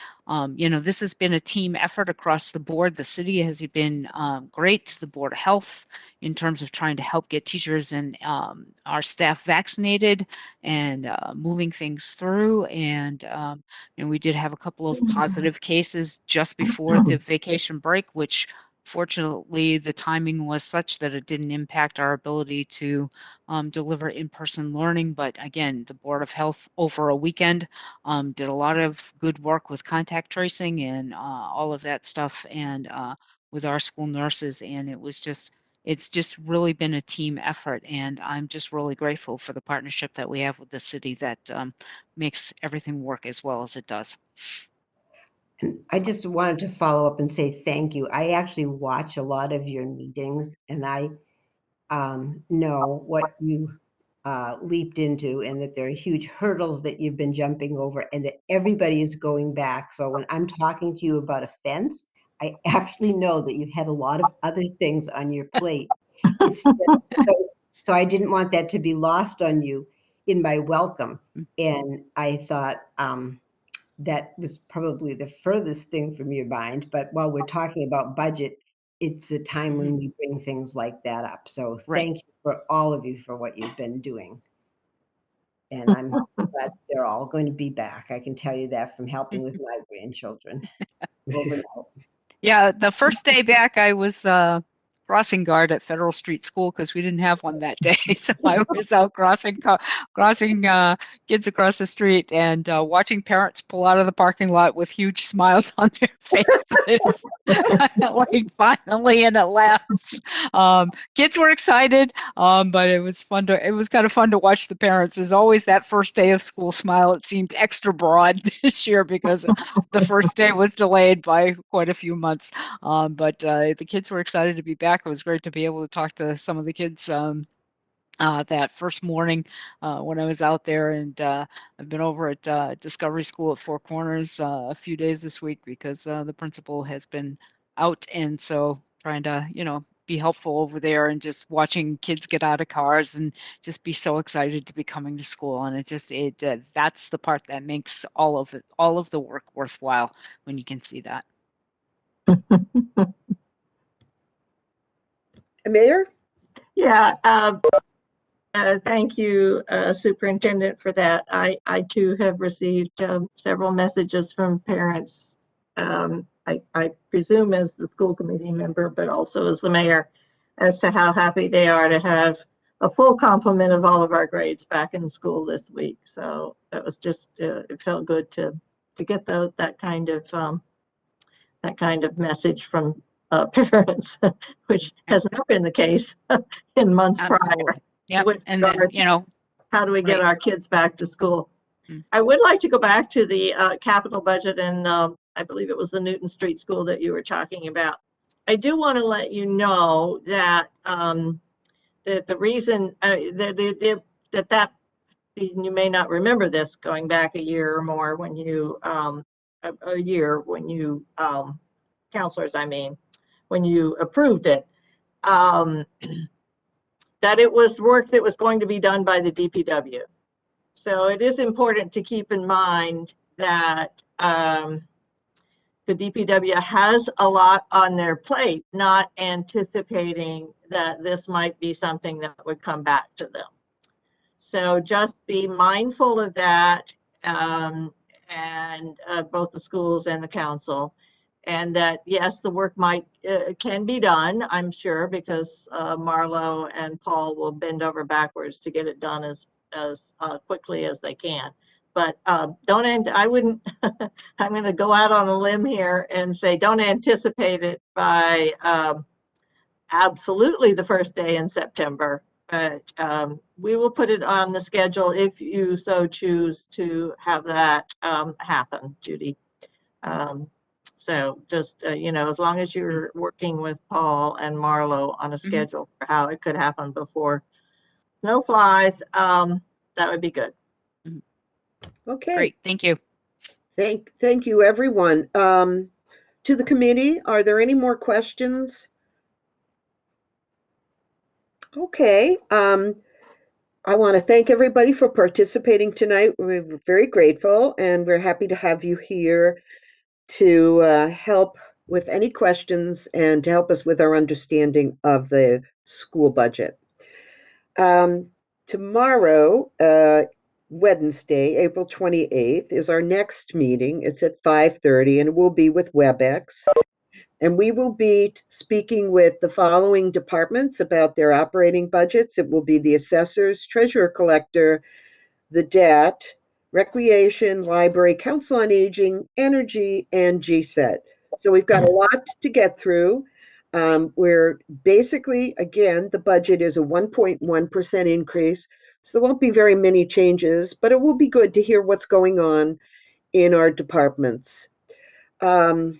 you know, this has been a team effort across the board. The city has been great, the Board of Health, in terms of trying to help get teachers and our staff vaccinated and moving things through. And we did have a couple of positive cases just before the vacation break, which fortunately, the timing was such that it didn't impact our ability to deliver in-person learning. But again, the Board of Health over a weekend did a lot of good work with contact tracing and all of that stuff, and with our school nurses. And it it's just really been a team effort, and I'm just really grateful for the partnership that we have with the city that makes everything work as well as it does. And I just wanted to follow up and say thank you. I actually watch a lot of your meetings, and I know what you leaped into, and that there are huge hurdles that you've been jumping over, and that everybody is going back. So when I'm talking to you about a fence, I actually know that you've had a lot of other things on your plate. It's just, so I didn't want that to be lost on you in my welcome. And I thought that was probably the furthest thing from your mind. But while we're talking about budget, it's a time when we bring things like that up. So thank you for all of you for what you've been doing. And I'm glad they're all going to be back. I can tell you that from helping with my grandchildren. Over and out. Yeah, the first day back, I was crossing guard at Federal Street School because we didn't have one that day. So I was out crossing kids across the street and watching parents pull out of the parking lot with huge smiles on their faces. Like, finally, and at last. Kids were excited, but it was kind of fun to watch the parents. There's always that first day of school smile. It seemed extra broad this year because the first day was delayed by quite a few months. But the kids were excited to be back. It was great to be able to talk to some of the kids that first morning when I was out there. And I've been over at Discovery School at Four Corners a few days this week because the principal has been out. And so trying to, be helpful over there and just watching kids get out of cars and just be so excited to be coming to school. And that's the part that makes all of the work worthwhile when you can see that. Mayor? Yeah, thank you, Superintendent, for that. I too have received several messages from parents, I presume as the school committee member, but also as the mayor, as to how happy they are to have a full complement of all of our grades back in school this week. So that was just, it felt good to get that kind of message from parents, which has not been the case in months prior. Yeah, and then, how do we get our kids back to school? I would like to go back to the capital budget, and I believe it was the Newton Street School that you were talking about. I do want to let you know that that the reason that you may not remember this going back a year or more when you counselors, when you approved it, that it was work that was going to be done by the DPW. So it is important to keep in mind that the DPW has a lot on their plate, not anticipating that this might be something that would come back to them. So just be mindful of that, and both the schools and the council. And that, yes, the work can be done, I'm sure, because Marlo and Paul will bend over backwards to get it done as quickly as they can. But I'm going to go out on a limb here and say, don't anticipate it by absolutely the first day in September. But we will put it on the schedule if you so choose to have that happen, Judy. So just, as long as you're working with Paul and Marlo on a schedule for how it could happen before snow flies, that would be good. Okay. Great, thank you. Thank you, everyone. To the committee, are there any more questions? Okay. I want to thank everybody for participating tonight. We're very grateful, and we're happy to have you here to help with any questions and to help us with our understanding of the school budget. Tomorrow, Wednesday, April 28th, is our next meeting. It's at 5:30, and it will be with WebEx. And we will be speaking with the following departments about their operating budgets. It will be the assessors, treasurer collector, the debt, recreation, library, council on aging, energy, and GSET. So we've got a lot to get through. where basically, again, the budget is a 1.1% increase. So there won't be very many changes, but it will be good to hear what's going on in our departments. So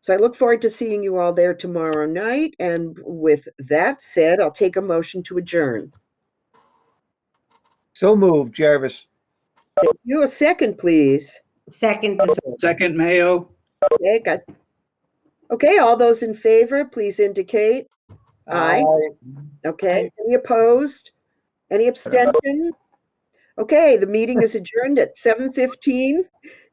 I look forward to seeing you all there tomorrow night. And with that said, I'll take a motion to adjourn. So moved, Jarvis. Thank you. A second, please. Second, Second, Mayo. Okay, all those in favor, please indicate. Aye. Okay, any opposed? Any abstentions? Okay, the meeting is adjourned at 7:15.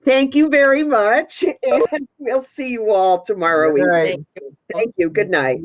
Thank you very much, and we'll see you all tomorrow Good evening. night. Thank you. Good night.